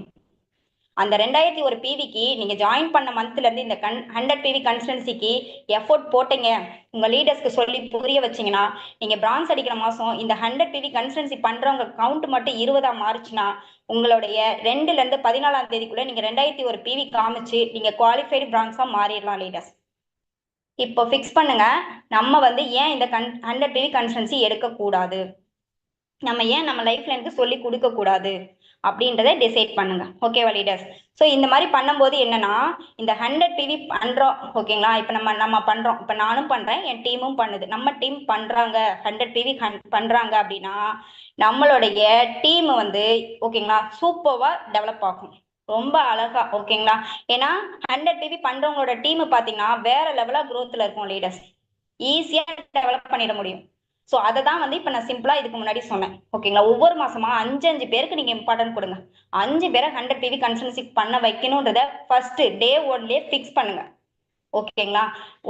அந்த 2001 PVக்கு நீங்க ஜாயின் பண்ண மந்த்ல இருந்து இந்த 100 PV கன்சிஸ்டன்சிக்கு எஃபோர்ட் போட்டீங்க, உங்க லீடர்ஸ்க்கு சொல்லி புரிய வச்சீங்கன்னா நீங்க பிரான்ஸ் அடிக்கிற மாசம் இந்த 100 PV கன்சிஸ்டன்சி பண்றவங்க கவுண்ட் மட்டும் 20ஆ மாறுச்சுன்னா உங்களுடைய 2ல இருந்து 14ஆம் தேதிக்குள்ள நீங்க 2001 PV காமிச்சு நீங்க குவாலிஃபைடு பிரான்ஸா மாறிடலாம் லீடர்ஸ். இப்போ ஃபிக்ஸ் பண்ணுங்க, நம்ம வந்து ஏன் இந்த 100 PV கன்சிஸ்டன்சி எடுக்கக்கூடாது, நம்ம ஏன் நம்ம லைஃப் லைனுக்கு சொல்லி கொடுக்க கூடாது அப்படின்றத டிசைட் பண்ணுங்க. ஓகேவா லீடர்ஸ்? ஸோ இந்த மாதிரி பண்ணும்போது என்னன்னா இந்த 100 PV பண்றோம். ஓகேங்களா? இப்போ நம்ம பண்றோம், இப்போ நானும் பண்றேன், என் டீமும் பண்ணுது, நம்ம டீம் பண்றாங்க 100 PV பண்றாங்க அப்படின்னா நம்மளுடைய டீம் வந்து ஓகேங்களா சூப்பர்வா டெவலப் ஆகும், ரொம்ப அழகா. ஓகேங்களா? ஏன்னா 100 PV பண்றவங்களோட டீம் பாத்தீங்கன்னா வேற லெவலா குரோத்ல இருக்கும் லீடர்ஸ், ஈஸியா டெவலப் பண்ணிட முடியும். ஸோ அதை தான் வந்து இப்போ நான் சிம்பிளா இதுக்கு முன்னாடி சொன்னேன். ஓகேங்களா? ஒவ்வொரு மாசமா 5 பேருக்கு நீங்க இம்பார்ட்டன்ட் கொடுங்க. 5 பேரை 100 PV கன்சிஸ்டன்சி பண்ண வைக்கணும்ன்றத ஃபர்ஸ்ட் டே 1லயே ஃபிக்ஸ் பண்ணுங்க. ஓகேங்களா?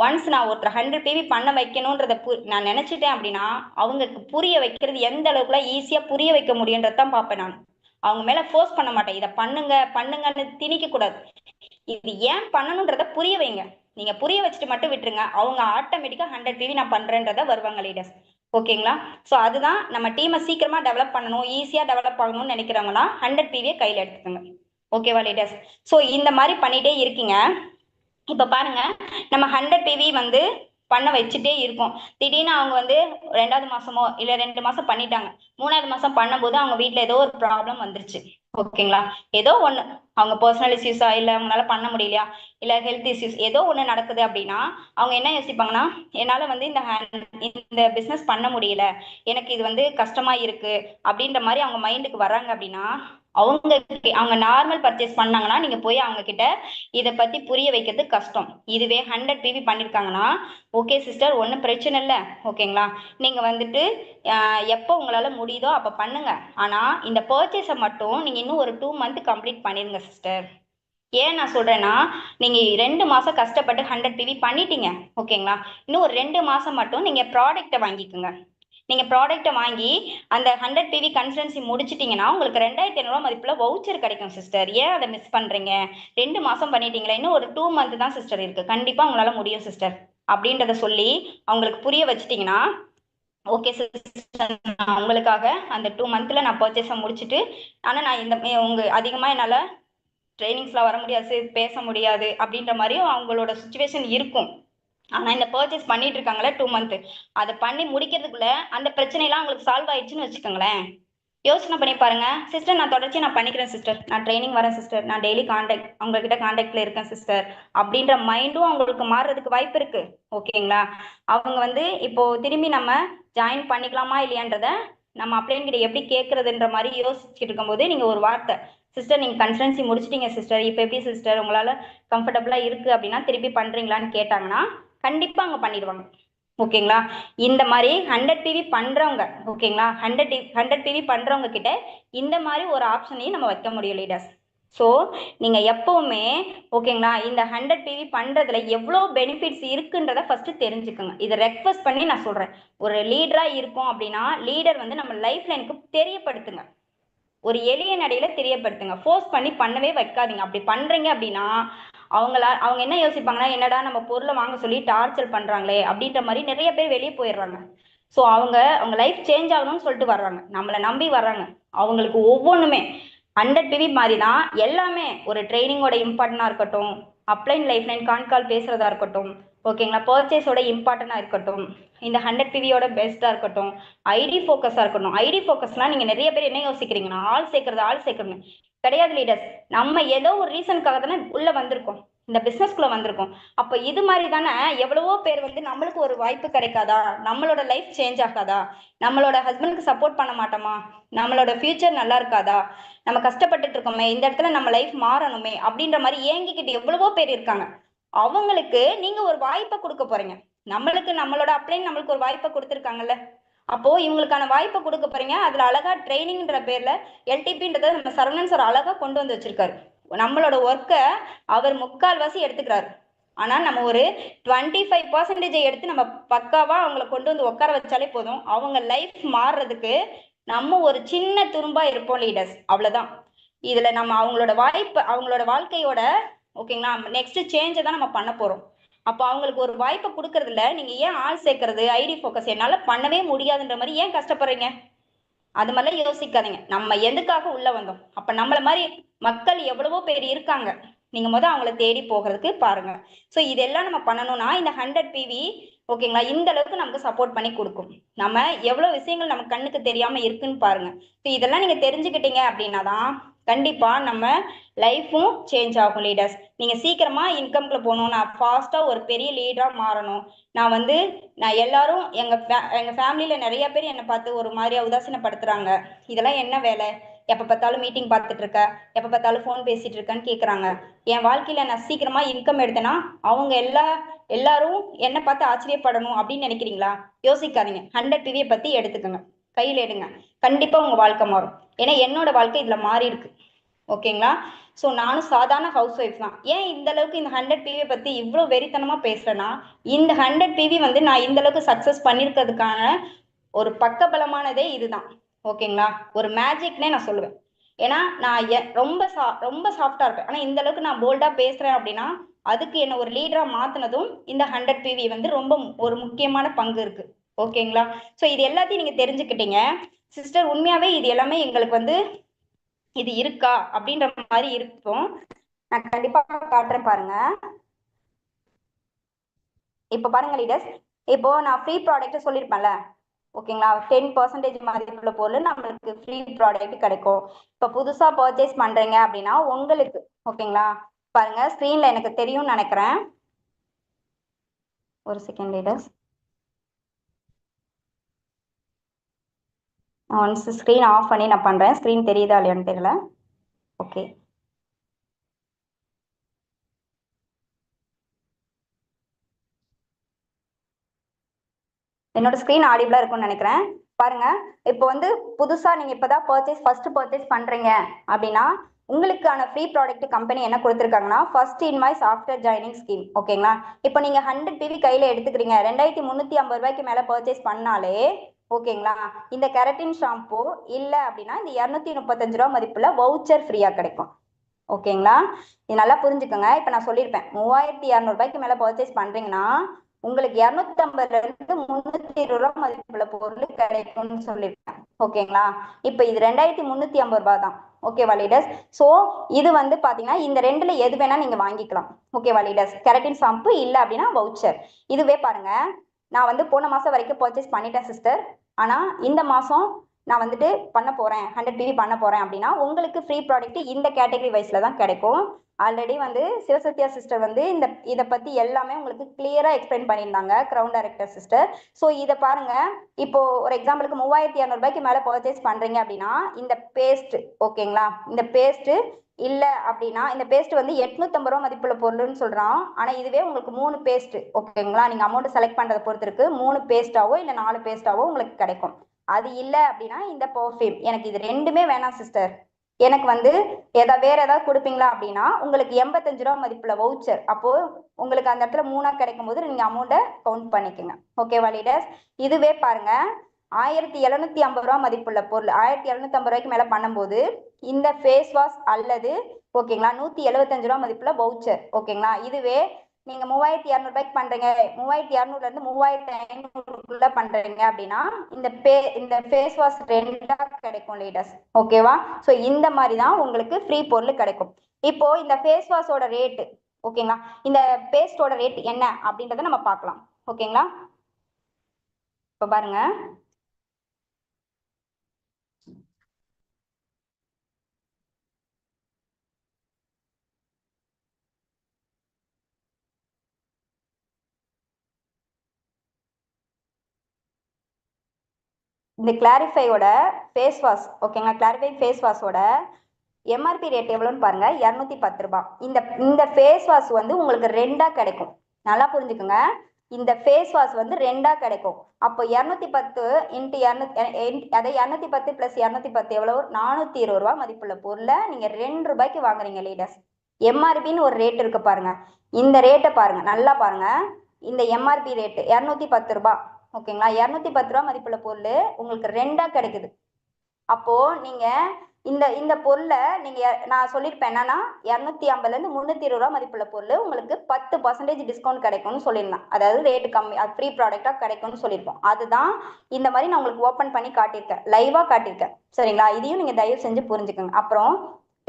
ஒன்ஸ் நான் ஒருத்தர் 100 PV பண்ண வைக்கணும்ன்றத நான் நினைச்சிட்டேன் அப்படின்னா அவங்களுக்கு புரிய வைக்கிறது எந்த அளவுக்குலாம் ஈஸியா புரிய வைக்க முடியுன்றதான் பார்ப்பேன் நான். அவங்க மேல ஃபோர்ஸ் பண்ண மாட்டேன், இதை பண்ணுங்க பண்ணுங்கன்னு திணிக்க கூடாது. இது ஏன் பண்ணணுன்றத புரிய வைங்க. நீங்க புரிய வச்சுட்டு மட்டும் விட்டுருங்க, அவங்க ஆட்டோமேட்டிக்கா 100 PV நான் பண்றேன்றத வருவாங்க லீடர்ஸ். ஓகேங்களா? ஸோ அதுதான் நம்ம டீமை சீக்கிரமா டெவலப் பண்ணணும், ஈஸியா டெவலப் ஆகணும்னு நினைக்கிறவங்கன்னா 100 PV கையில எடுத்துக்கோங்க. ஓகேவா லீடர்ஸ்? ஸோ இந்த மாதிரி பண்ணிட்டே இருக்கீங்க. இப்ப பாருங்க, நம்ம 100 PV வந்து பண்ண வச்சுட்டே இருக்கோம். திடீர்னு அவங்க வந்து 2வது மாசமோ இல்ல 2 மாசம் பண்ணிட்டாங்க, 3வது மாசம் பண்ணும்போது அவங்க வீட்ல ஏதோ ஒரு ப்ராப்ளம் வந்துருச்சு. ஓகேங்களா? ஏதோ ஒண்ணு, அவங்க பர்சனல் இஷ்யூஸா, இல்ல அவங்களால பண்ண முடியலையா, இல்ல ஹெல்த் இஷ்யூஸ் ஏதோ ஒண்ணு நடக்குது அப்படின்னா அவங்க என்ன யோசிப்பாங்கன்னா, என்னால வந்து இந்த பிசினஸ் பண்ண முடியல, எனக்கு இது வந்து கஷ்டமா இருக்கு அப்படின்ற மாதிரி அவங்க மைண்டுக்கு வர்றாங்க அப்படின்னா, அவங்க நார்மல் பர்ச்சேஸ் பண்ணாங்கன்னா நீங்க போய் அவங்க கிட்ட இதை பத்தி புரிய வைக்கிறது கஷ்டம். இதுவே 100 PV பண்ணிருக்காங்கன்னா, ஓகே சிஸ்டர் ஒன்றும் பிரச்சனை இல்லை, ஓகேங்களா, நீங்க வந்துட்டு எப்போ உங்களால முடியுதோ அப்ப பண்ணுங்க, ஆனா இந்த பர்ச்சேஸை மட்டும் நீங்க இன்னும் ஒரு 2 மந்த் கம்ப்ளீட் பண்ணிருங்க சிஸ்டர். ஏன் நான் சொல்றேன்னா, நீங்க 2 மாசம் கஷ்டப்பட்டு 100 PV பண்ணிட்டீங்க, ஓகேங்களா, இன்னும் ஒரு 2 மாசம் மட்டும் நீங்க ப்ராடக்ட்டை வாங்கிக்கோங்க. நீங்க ப்ராடக்ட்டை வாங்கி அந்த 100 PV கன்சல்டன்சி முடிச்சிட்டீங்கன்னா உங்களுக்கு 2500 மதிப்புல வவுச்சர் கிடைக்கும் சிஸ்டர். ஏன் அதை மிஸ் பண்றீங்க? 2 மாசம் பண்ணிட்டீங்களா, இன்னும் ஒரு 2 மந்த் தான் சிஸ்டர் இருக்கு, கண்டிப்பா உங்களால முடியும் சிஸ்டர் அப்படின்றத சொல்லி அவங்களுக்கு புரிய வச்சிட்டீங்கன்னா, ஓகே சிஸ்டர் நான் உங்களுக்காக அந்த 2 மந்த்ல நான் பர்ச்சேஸை முடிச்சுட்டு, ஆனா நான் உங்க அதிகமா என்னால ட்ரைனிங்ஸ்லாம் வர முடியாது, பேச முடியாது அப்படின்ற மாதிரியும் அவங்களோட சுச்சுவேஷன் இருக்கும். ஆனா இந்த பர்ச்சேஸ் பண்ணிட்டு இருக்காங்களே 2 மந்த், அதை பண்ணி முடிக்கிறதுக்குள்ள அந்த பிரச்சனை எல்லாம் உங்களுக்கு சால்வ் ஆயிடுச்சுன்னு வச்சுக்கோங்களேன். யோசனை பண்ணி பாருங்க சிஸ்டர், நான் தொடர்ச்சி நான் பண்ணிக்கிறேன் சிஸ்டர், நான் ட்ரைனிங் வரேன் சிஸ்டர், நான் டெய்லி கான்டாக்ட் உங்ககிட்ட கான்டாக்ட்ல இருக்கேன் சிஸ்டர் அப்படின்ற மைண்டும் அவங்களுக்கு மாறுறதுக்கு வாய்ப்பு இருக்கு. ஓகேங்களா? அவங்க வந்து இப்போ திரும்பி நம்ம ஜாயின் பண்ணிக்கலாமா இல்லையான்றத நம்ம அப்ளைன் கிட்ட எப்படி கேட்கறதுன்ற மாதிரி யோசிச்சுட்டு இருக்கும்போது நீங்க ஒரு வார்த்தை, சிஸ்டர் நீங்க கன்சல்டன்சி முடிச்சிட்டீங்க சிஸ்டர், இப்போ எப்படி சிஸ்டர் உங்களால கம்ஃபர்டபுளா இருக்கு அப்படின்னா திருப்பி பண்றீங்களான்னு கேட்டாங்கன்னா கண்டிப்பா அங்க பண்ணிடுவாங்க. ஓகேங்களா? இந்த மாதிரி 100 PV பண்றவங்க, ஓகேங்களா, 100 PV பண்றவங்க கிட்ட இந்த மாதிரி ஒரு ஆப்ஷனையும் நம்ம வைக்க முடியும் லீடர்ஸ். ஸோ நீங்க எப்பவுமே, ஓகேங்களா, இந்த 100 PV பண்றதுல எவ்வளவு பெனிஃபிட்ஸ் இருக்குன்றத ஃபர்ஸ்ட் தெரிஞ்சுக்கோங்க. இதை ரெக்வஸ்ட் பண்ணி நான் சொல்றேன், ஒரு லீடரா இருக்கும் அப்படின்னா லீடர் வந்து நம்ம லைஃப் லைனுக்கு தெரியப்படுத்துங்க, ஒரு எளிய நடையில தெரியப்படுத்துங்க, ஃபோர்ஸ் பண்ணி பண்ணவே வைக்காதீங்க. அப்படி பண்றீங்க அப்படின்னா அவங்க என்ன யோசிப்பாங்கன்னா, என்னடா நம்ம பொருளை வாங்க சொல்லி டார்ச்சர் பண்றாங்களே அப்படின்ற மாதிரி நிறைய பேர் வெளியே போயிடுறாங்க. ஸோ அவங்க லைஃப் சேஞ்ச் ஆகணும்னு சொல்லிட்டு வர்றாங்க, நம்மளை நம்பி வர்றாங்க. அவங்களுக்கு ஒவ்வொன்றுமே 100 PV மாதிரி தான் எல்லாமே. ஒரு ட்ரைனிங்கோட இம்பார்ட்டனாக இருக்கட்டும், அப்ளைன் லைஃப் லைன் கான்கால் பேசுறதா இருக்கட்டும், ஓகேங்களா, பர்ச்சேஸோட இம்பார்ட்டனாக இருக்கட்டும், இந்த 100 PVயோட பெஸ்ட்டாக இருக்கட்டும், ஐடி ஃபோக்கஸாக இருக்கட்டும். ஐடி ஃபோக்கஸ்லாம் நீங்கள் நிறைய பேர் என்ன யோசிக்கிறீங்கன்னா, ஆள் சேர்க்கறது கிடையாது லீடர்ஸ். நம்ம ஏதோ ஒரு ரீசனுக்காக தானே உள்ள வந்திருக்கோம், இந்த பிசினஸ்க்குள்ள வந்திருக்கோம். அப்ப இது மாதிரி தானே எவ்வளவோ பேர் வந்து நம்மளுக்கு ஒரு வாய்ப்பு கிடைக்காதா, நம்மளோட லைஃப் சேஞ்ச் ஆகாதா, நம்மளோட ஹஸ்பண்டுக்கு சப்போர்ட் பண்ண மாட்டோமா, நம்மளோட ஃபியூச்சர் நல்லா இருக்காதா, நம்ம கஷ்டப்பட்டுட்டு இருக்கோமே, இந்த இடத்துல நம்ம லைஃப் மாறணுமே அப்படின்ற மாதிரி ஏங்கிக்கிட்டு எவ்வளவோ பேர் இருக்காங்க. அவங்களுக்கு நீங்க ஒரு வாய்ப்பை கொடுக்க போறீங்க. நம்மளோட அப்ளைன் நம்மளுக்கு ஒரு வாய்ப்பை கொடுத்துருக்காங்கல்ல, அப்போ இவங்களுக்கான வாய்ப்பை கொடுக்க போறீங்க. அதுல அழகா ட்ரைனிங்ன்ற பேர்ல எல்டிபின்றத நம்ம சரவணன் சார் அழகா கொண்டு வந்து வச்சிருக்காரு. நம்மளோட ஒர்க்கை அவர் 3/4 எடுத்துக்கிறாரு. ஆனா நம்ம ஒரு 25% எடுத்து நம்ம பக்காவா அவங்கள கொண்டு வந்து உட்கார வச்சாலே போதும், அவங்க லைஃப் மாறுறதுக்கு நம்ம ஒரு சின்ன துரும்பா இருப்போம் லீடர்ஸ், அவ்வளவுதான். இதுல நம்ம அவங்களோட வாழ்க்கையோட, ஓகேங்களா, நெக்ஸ்ட் சேஞ்சை தான் நம்ம பண்ண போறோம். அப்போ அவங்களுக்கு ஒரு வாய்ப்பை கொடுக்கறதுல நீங்க ஏன் ஆள் சேர்க்கறது, ஐடி ஃபோக்கஸ் என்னால பண்ணவே முடியாதுன்ற மாதிரி ஏன் கஷ்டப்படுறீங்க? அது மாதிரிலாம் யோசிக்காதீங்க. நம்ம எதுக்காக உள்ள வந்தோம், அப்ப நம்மள மாதிரி மக்கள் எவ்வளவோ பேர் இருக்காங்க, நீங்க அவங்கள தேடி போகிறதுக்கு பாருங்க. ஸோ இதெல்லாம் நம்ம பண்ணணும்னா இந்த 100 PV, ஓகேங்களா, இந்த அளவுக்கு நமக்கு சப்போர்ட் பண்ணி கொடுக்கும். நம்ம எவ்வளவு விஷயங்கள் நம்ம கண்ணுக்கு தெரியாம இருக்குன்னு பாருங்க. ஸோ இதெல்லாம் நீங்க தெரிஞ்சுக்கிட்டீங்க அப்படின்னா தான் கண்டிப்பா நம்ம லைஃபும் சேஞ்ச் ஆகும் லீடர்ஸ். நீங்க சீக்கிரமா இன்கம்குள்ள போகணும், நான் ஃபாஸ்டா ஒரு பெரிய லீடரா மாறணும், நான் எல்லாரும் எங்க ஃபேமிலியில நிறைய பேர் என்னை பார்த்து ஒரு மாதிரியா உதாசீனப்படுத்துறாங்க, இதெல்லாம் என்ன வேலை, எப்ப பார்த்தாலும் மீட்டிங் பார்த்துட்டு இருக்க, எப்ப பார்த்தாலும் ஃபோன் பேசிட்டு இருக்கேன்னு கேட்குறாங்க. என் வாழ்க்கையில நான் சீக்கிரமா இன்கம் எடுத்தேன்னா அவங்க எல்லாரும் என்னை பார்த்து ஆச்சரியப்படணும் அப்படின்னு நினைக்கிறீங்களா? யோசிக்காதீங்க. 100 PV பத்தி எடுத்துக்கோங்க, கையில் எடுங்க, கண்டிப்பா உங்க வாழ்க்கை மாறும். ஏன்னா என்னோட வாழ்க்கை இதுல மாறி இருக்கு. ஓகேங்களா? ஸோ நானும் சாதாரண ஹவுஸ் ஒய்ஃப் தான். ஏன் இந்த அளவுக்கு இந்த 100 PV பத்தி இவ்வளோ வெறித்தனமா பேசுறேன்னா, இந்த 100 PV வந்து நான் இந்த அளவுக்கு சக்சஸ் பண்ணியிருக்கிறதுக்கான ஒரு பக்கபலமானதே இதுதான். ஓகேங்களா? ஒரு மேஜிக்னே நான் சொல்லுவேன். ஏன்னா நான் ரொம்ப சாஃப்டா இருப்பேன். ஆனா இந்த அளவுக்கு நான் போல்டா பேசுறேன் அப்படின்னா அதுக்கு என்ன ஒரு லீடரா மாத்தினதும் இந்த 100 PV வந்து ரொம்ப ஒரு முக்கியமான பங்கு இருக்கு. ஓகேங்களா? ஸோ இது எல்லாத்தையும் நீங்க தெரிஞ்சுக்கிட்டீங்க. சிஸ்டர் உண்மையாவே இது எல்லாமே எங்களுக்கு வந்து இது இருக்கா அப்படின்ற மாதிரி இருக்கும். நான் கண்டிப்பா காட்டுறேன் பாருங்க. இப்போ பாருங்க லீடர்ஸ், இப்போ நான் ஃப்ரீ ப்ராடக்ட் சொல்லியிருப்பேன்ல, ஓகேங்களா? 10% மதிப்புள்ள பொருள் நம்மளுக்கு ஃப்ரீ ப்ராடக்ட் கிடைக்கும். இப்போ புதுசா பர்ச்சேஸ் பண்றீங்க அப்படின்னா உங்களுக்கு, ஓகேங்களா? பாருங்க ஸ்க்ரீன்ல எனக்கு தெரியும்னு நினைக்கிறேன். ஒரு second leaders, once screen off பண்ணி நான் பண்றேன். ஸ்க்ரீன் தெரியுதா இல்லையான்னு தெரியல. ஓகே, என்னோட ஸ்க்ரீன் ஆடிபிளா இருக்கும்னு நினைக்கிறேன். பாருங்க, இப்போ வந்து புதுசா நீங்க இப்பதான் ஃபர்ஸ்ட் பர்ச்சேஸ் பண்றீங்க அப்படின்னா உங்களுக்கான ஃப்ரீ ப்ராடக்ட் கம்பெனி என்ன கொடுத்துருக்காங்கன்னா first invoice after joining scheme. ஓகேங்களா? இப்போ நீங்க 100 PV கையில எடுத்துக்கிறீங்க, 2350 ரூபாய்க்கு மேல பர்ச்சேஸ் பண்ணாலே, ஓகேங்களா, இந்த கெரட்டின் ஷாம்பு இல்ல அப்படின்னா இந்த 235 ரூபா மதிப்புல வவுச்சர் ஃப்ரீயா கிடைக்கும். ஓகேங்களா? இது நல்லா புரிஞ்சுக்கோங்க. இப்போ நான் சொல்லியிருப்பேன் 3200 ரூபாய்க்கு மேல பர்ச்சேஸ் பண்றீங்கன்னா உங்களுக்கு 250 இருந்து 320 ரூபாய் மதிப்புள்ள பொருள் கிடைக்கும்னு சொல்லியிருப்பேன். ஓகேங்களா? இப்போ இது 2350 ரூபாய் தான். ஓகேவா லீடர்ஸ்? ஸோ இது வந்து பாத்தீங்கன்னா இந்த ரெண்டுல எது வேணா நீங்க வாங்கிக்கலாம். ஓகேவா லீடர்ஸ்? கெரட்டின் ஷாம்பு இல்ல அப்படின்னா வவுச்சர். இதுவே பாருங்க, நான் வந்து போன மாசம் வரைக்கும் பர்ச்சேஸ் பண்ணிட்டேன் சிஸ்டர். ஆனா இந்த மாசம் நான் வந்துட்டு பண்ண போறேன், 100 PV பண்ண போறேன் அப்படின்னா உங்களுக்கு ஃப்ரீ ப்ராடக்ட் இந்த கேட்டகரி வைஸ்ல தான் கிடைக்கும். ஆல்ரெடி வந்து சிவசத்யா சிஸ்டர் வந்து இதை பத்தி எல்லாமே உங்களுக்கு கிளியரா எக்ஸ்பிளைன் பண்ணியிருந்தாங்க, கிரவுன் டைரக்டர் சிஸ்டர். ஸோ இதை பாருங்க, இப்போ ஒரு எக்ஸாம்பிளுக்கு 3200 ரூபாய்க்கு மேல பர்ச்சேஸ் பண்றீங்க அப்படின்னா இந்த பேஸ்ட், ஓகேங்களா, இந்த பேஸ்ட் இல்ல அப்படின்னா இந்த பேஸ்ட் வந்து 850 ரூபாய் மதிப்புள்ள பொருள்னு சொல்றான். ஆனா இதுவே உங்களுக்கு 3 பேஸ்ட், ஓகேங்களா, நீங்க அமௌண்ட் செலக்ட் பண்றதை பொறுத்து இருக்கு, 3 பேஸ்டாவோ இல்ல 4 பேஸ்டாவோ உங்களுக்கு கிடைக்கும். அது இல்ல அப்படின்னா இந்த பர்ஃப்யூம், எனக்கு இது ரெண்டுமே வேணாம் சிஸ்டர், எனக்கு வந்து வேற ஏதாவது கொடுப்பீங்களா அப்படின்னா உங்களுக்கு 85 ரூபாய் மதிப்புள்ள வவுச்சர். அப்போ உங்களுக்கு அந்த இடத்துல 3ஆ கிடைக்கும் போது நீங்க அமௌண்ட்டை கவுண்ட் பண்ணிக்கோங்க. ஓகேவா லீடர்ஸ்? இதுவே பாருங்க 1750 ரூபாய் மதிப்புள்ள பொருள் 1750 ரூபாய்க்கு மேல பண்ணும்போது இந்த ஃபேஸ் வாஷ் அல்லது, ஓகேங்களா, 175 ரூபாய் மதிப்புள்ள வவுச்சர். ஓகேங்களா? இதுவே நீங்க 3200 ரூபாய்க்கு பண்றீங்க, 3200 இருந்து 3500 பண்றீங்க அப்படின்னா இந்த ஃபேஸ் வாஷ் ரெண்டா கிடைக்கும் லீடர்ஸ். ஓகேவா? ஸோ இந்த மாதிரி தான் உங்களுக்கு ஃப்ரீ பொருள் கிடைக்கும். இப்போ இந்த ஃபேஸ் வாஷோட ரேட்டு, ஓகேங்களா, இந்த பேஸ்டோட ரேட் என்ன அப்படின்றத நம்ம பார்க்கலாம். ஓகேங்களா? இப்போ பாருங்க, இந்த கிளாரிஃபையோட ஃபேஸ் வாஷ், ஓகேங்களா, கிளாரிஃபை ஃபேஸ் வாஷோட எம்ஆர்பி ரேட் எவ்வளோன்னு பாருங்க, 210 ரூபாய். இந்த இந்த ஃபேஸ் வாஷ் வந்து உங்களுக்கு ரெண்டா கிடைக்கும். நல்லா புரிஞ்சுக்கோங்க, இந்த ஃபேஸ் வாஷ் வந்து ரெண்டா கிடைக்கும். அப்போ 210 இன்ட்டு 200, அதை 210 பிளஸ் 210 எவ்வளோ, 420 ரூபாய் மதிப்புள்ள பொருளை நீங்க 2 ரூபாய்க்கு வாங்குறீங்க லீடர்ஸ். எம்ஆர்பின்னு ஒரு ரேட் இருக்கு பாருங்க, இந்த ரேட்டை பாருங்க, நல்லா பாருங்க. இந்த எம்ஆர்பி ரேட்டு 210 ரூபாய். ஓகேங்களா? 210 ரூபாய் மதிப்புள்ள பொருள் உங்களுக்கு ரெண்டா கிடைக்குது. அப்போ நீங்க இந்த இந்த பொருளை நீங்க நான் சொல்லியிருப்பேன் என்னன்னா 250 இருந்து 320 ரூபாய் மதிப்புள்ள பொருள் உங்களுக்கு 10% டிஸ்கவுண்ட் கிடைக்கும்னு சொல்லியிருந்தேன். அதாவது ரேட்டு கம்மி, அது ஃப்ரீ ப்ராடக்டா கிடைக்கும்னு சொல்லியிருப்போம். அதுதான் இந்த மாதிரி நான் உங்களுக்கு ஓப்பன் பண்ணி காட்டியிருக்கேன், லைவா காட்டியிருக்கேன். சரிங்களா? இதையும் நீங்க தயவு செஞ்சு புரிஞ்சுக்கோங்க. அப்புறம்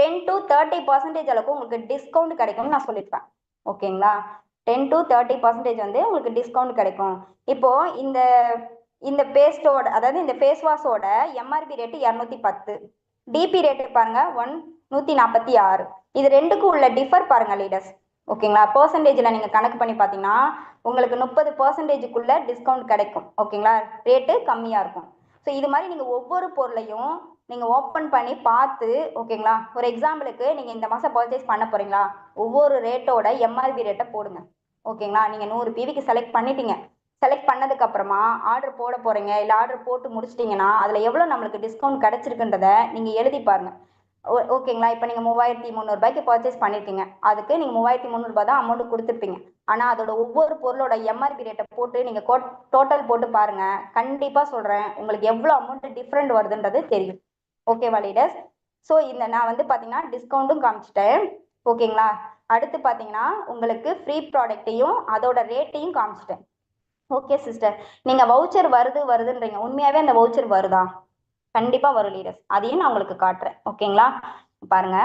10 to 30% அளவுக்கு உங்களுக்கு டிஸ்கவுண்ட் கிடைக்கும்னு நான் சொல்லியிருப்பேன். ஓகேங்களா? 10 to 30% வந்து உங்களுக்கு டிஸ்கவுண்ட் கிடைக்கும். இப்போ இந்த இந்த பேஸ்டோட, அதாவது இந்த ஃபேஸ் வாஷோட எம்ஆர்பி ரேட்டு 210, டிபி ரேட்டு பாருங்க 146. இது ரெண்டுக்கும் உள்ள டிஃபர் பாருங்க லீடர்ஸ். ஓகேங்களா? பெர்சன்டேஜில் நீங்கள் கணக்கு பண்ணி பார்த்தீங்கன்னா உங்களுக்கு 30%க்குள்ள டிஸ்கவுண்ட் கிடைக்கும். ஓகேங்களா? ரேட்டு கம்மியாக இருக்கும். ஸோ இது மாதிரி நீங்கள் ஒவ்வொரு பொருளையும் நீங்கள் ஓப்பன் பண்ணி பார்த்து, ஓகேங்களா, ஒரு எக்ஸாம்பிளுக்கு நீங்கள் இந்த மாதம் பர்ச்சேஸ் பண்ண போகிறீங்களா, ஒவ்வொரு ரேட்டோட எம்ஆர்பி ரேட்டை போடுங்க. ஓகேங்களா? நீங்கள் 100 PVக்கு செலக்ட் பண்ணிட்டீங்க, செலக்ட் பண்ணதுக்கு அப்புறமா ஆர்டர் போட போறீங்க, இல்லை ஆர்டர் போட்டு முடிச்சிட்டிங்கன்னா அதில் எவ்வளோ நம்மளுக்கு டிஸ்கவுண்ட் கிடைச்சிருக்குன்றத நீங்கள் எழுதி பாருங்க. ஓகேங்களா? இப்போ நீங்கள் 3300 ரூபாய்க்கு பர்ச்சேஸ் பண்ணிருக்கீங்க, அதுக்கு நீங்கள் 3300 ரூபாய் தான் அமௌண்ட் கொடுத்துருப்பீங்க. ஆனால் அதோட ஒவ்வொரு பொருளோட எம்ஆர்பி ரேட்டை போட்டு நீங்கள் டோட்டல் போட்டு பாருங்க, கண்டிப்பாக சொல்கிறேன் உங்களுக்கு எவ்வளோ அமௌண்ட் டிஃப்ரெண்ட் வருதுன்றது தெரியும். ஓகேவா லீடர்ஸ்? ஸோ இந்த நான் வந்து பார்த்தீங்கன்னா டிஸ்கவுண்ட்டும் காமிச்சிட்டேன். ஓகேங்களா? அடுத்து பார்த்தீங்கன்னா உங்களுக்கு ஃப்ரீ ப்ராடக்ட்டையும் அதோட ரேட்டையும் காமிச்சிட்டேன். ஓகே சிஸ்டர், நீங்க வவுச்சர் வருதுன்றீங்க, உண்மையாவே அந்த வவுச்சர் வருதா? கண்டிப்பா வரும் லீடர்ஸ், அதையும் நான் உங்களுக்கு காட்டுறேன். ஓகேங்களா? பாருங்க,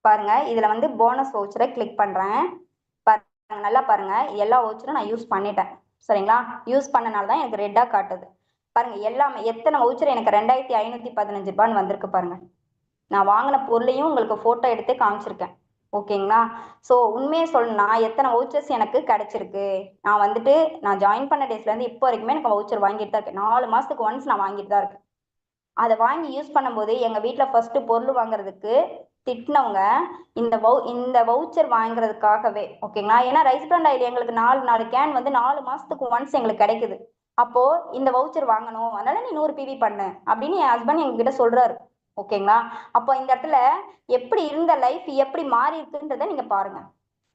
பாருங்க இதுல வந்து போனஸ் வவுச்சரை கிளிக் பண்றேன். பாருங்க, நல்லா பாருங்க, எல்லா வவுச்சரும் நான் யூஸ் பண்ணிட்டேன். சரிங்களா? யூஸ் பண்ணனால தான் எனக்கு ரெட்டா காட்டுது. பாருங்க எல்லாமே எத்தனை வவுச்சர் எனக்கு 2515 ரூபான்னு வந்திருக்கு பாருங்க. நான் வாங்கின பொருளையும் உங்களுக்கு போட்டோ எடுத்து காமிச்சிருக்கேன். ஓகேங்களா? ஸோ உண்மையை சொல்லணும்னா எத்தனை வவுச்சர்ஸ் எனக்கு கிடைச்சிருக்கு. நான் வந்துட்டு நான் ஜாயின் பண்ண டேஸ்ல இருந்து இப்போ வரைக்குமே எனக்கு வவுச்சர் வாங்கிட்டு தான் இருக்கேன். 4 மாசத்துக்கு ஒன்ஸ் நான் வாங்கிட்டு தான் இருக்கேன். அதை வாங்கி யூஸ் பண்ணும்போது எங்க வீட்டில் ஃபர்ஸ்ட் பொருள் வாங்குறதுக்கு திட்டினவங்க இந்த வவுச்சர் வாங்குறதுக்காகவே. ஓகேங்களா? ஏன்னா ரைஸ் பிராண்ட் ஆயில் எங்களுக்கு 4 கேன் வந்து 4 மாசத்துக்கு ஒன்ஸ் எங்களுக்கு கிடைக்குது. அப்போ இந்த வவுச்சர் வாங்கணும், அதனால நீ 100 பிவி பண்ணு அப்படின்னு என் ஹஸ்பண்ட் எங்ககிட்ட சொல்றாரு. ஓகேங்களா? அப்போ இந்த இடத்துல எப்படி இருந்த லைஃப் எப்படி மாறி இருக்குன்றத நீங்க பாருங்க.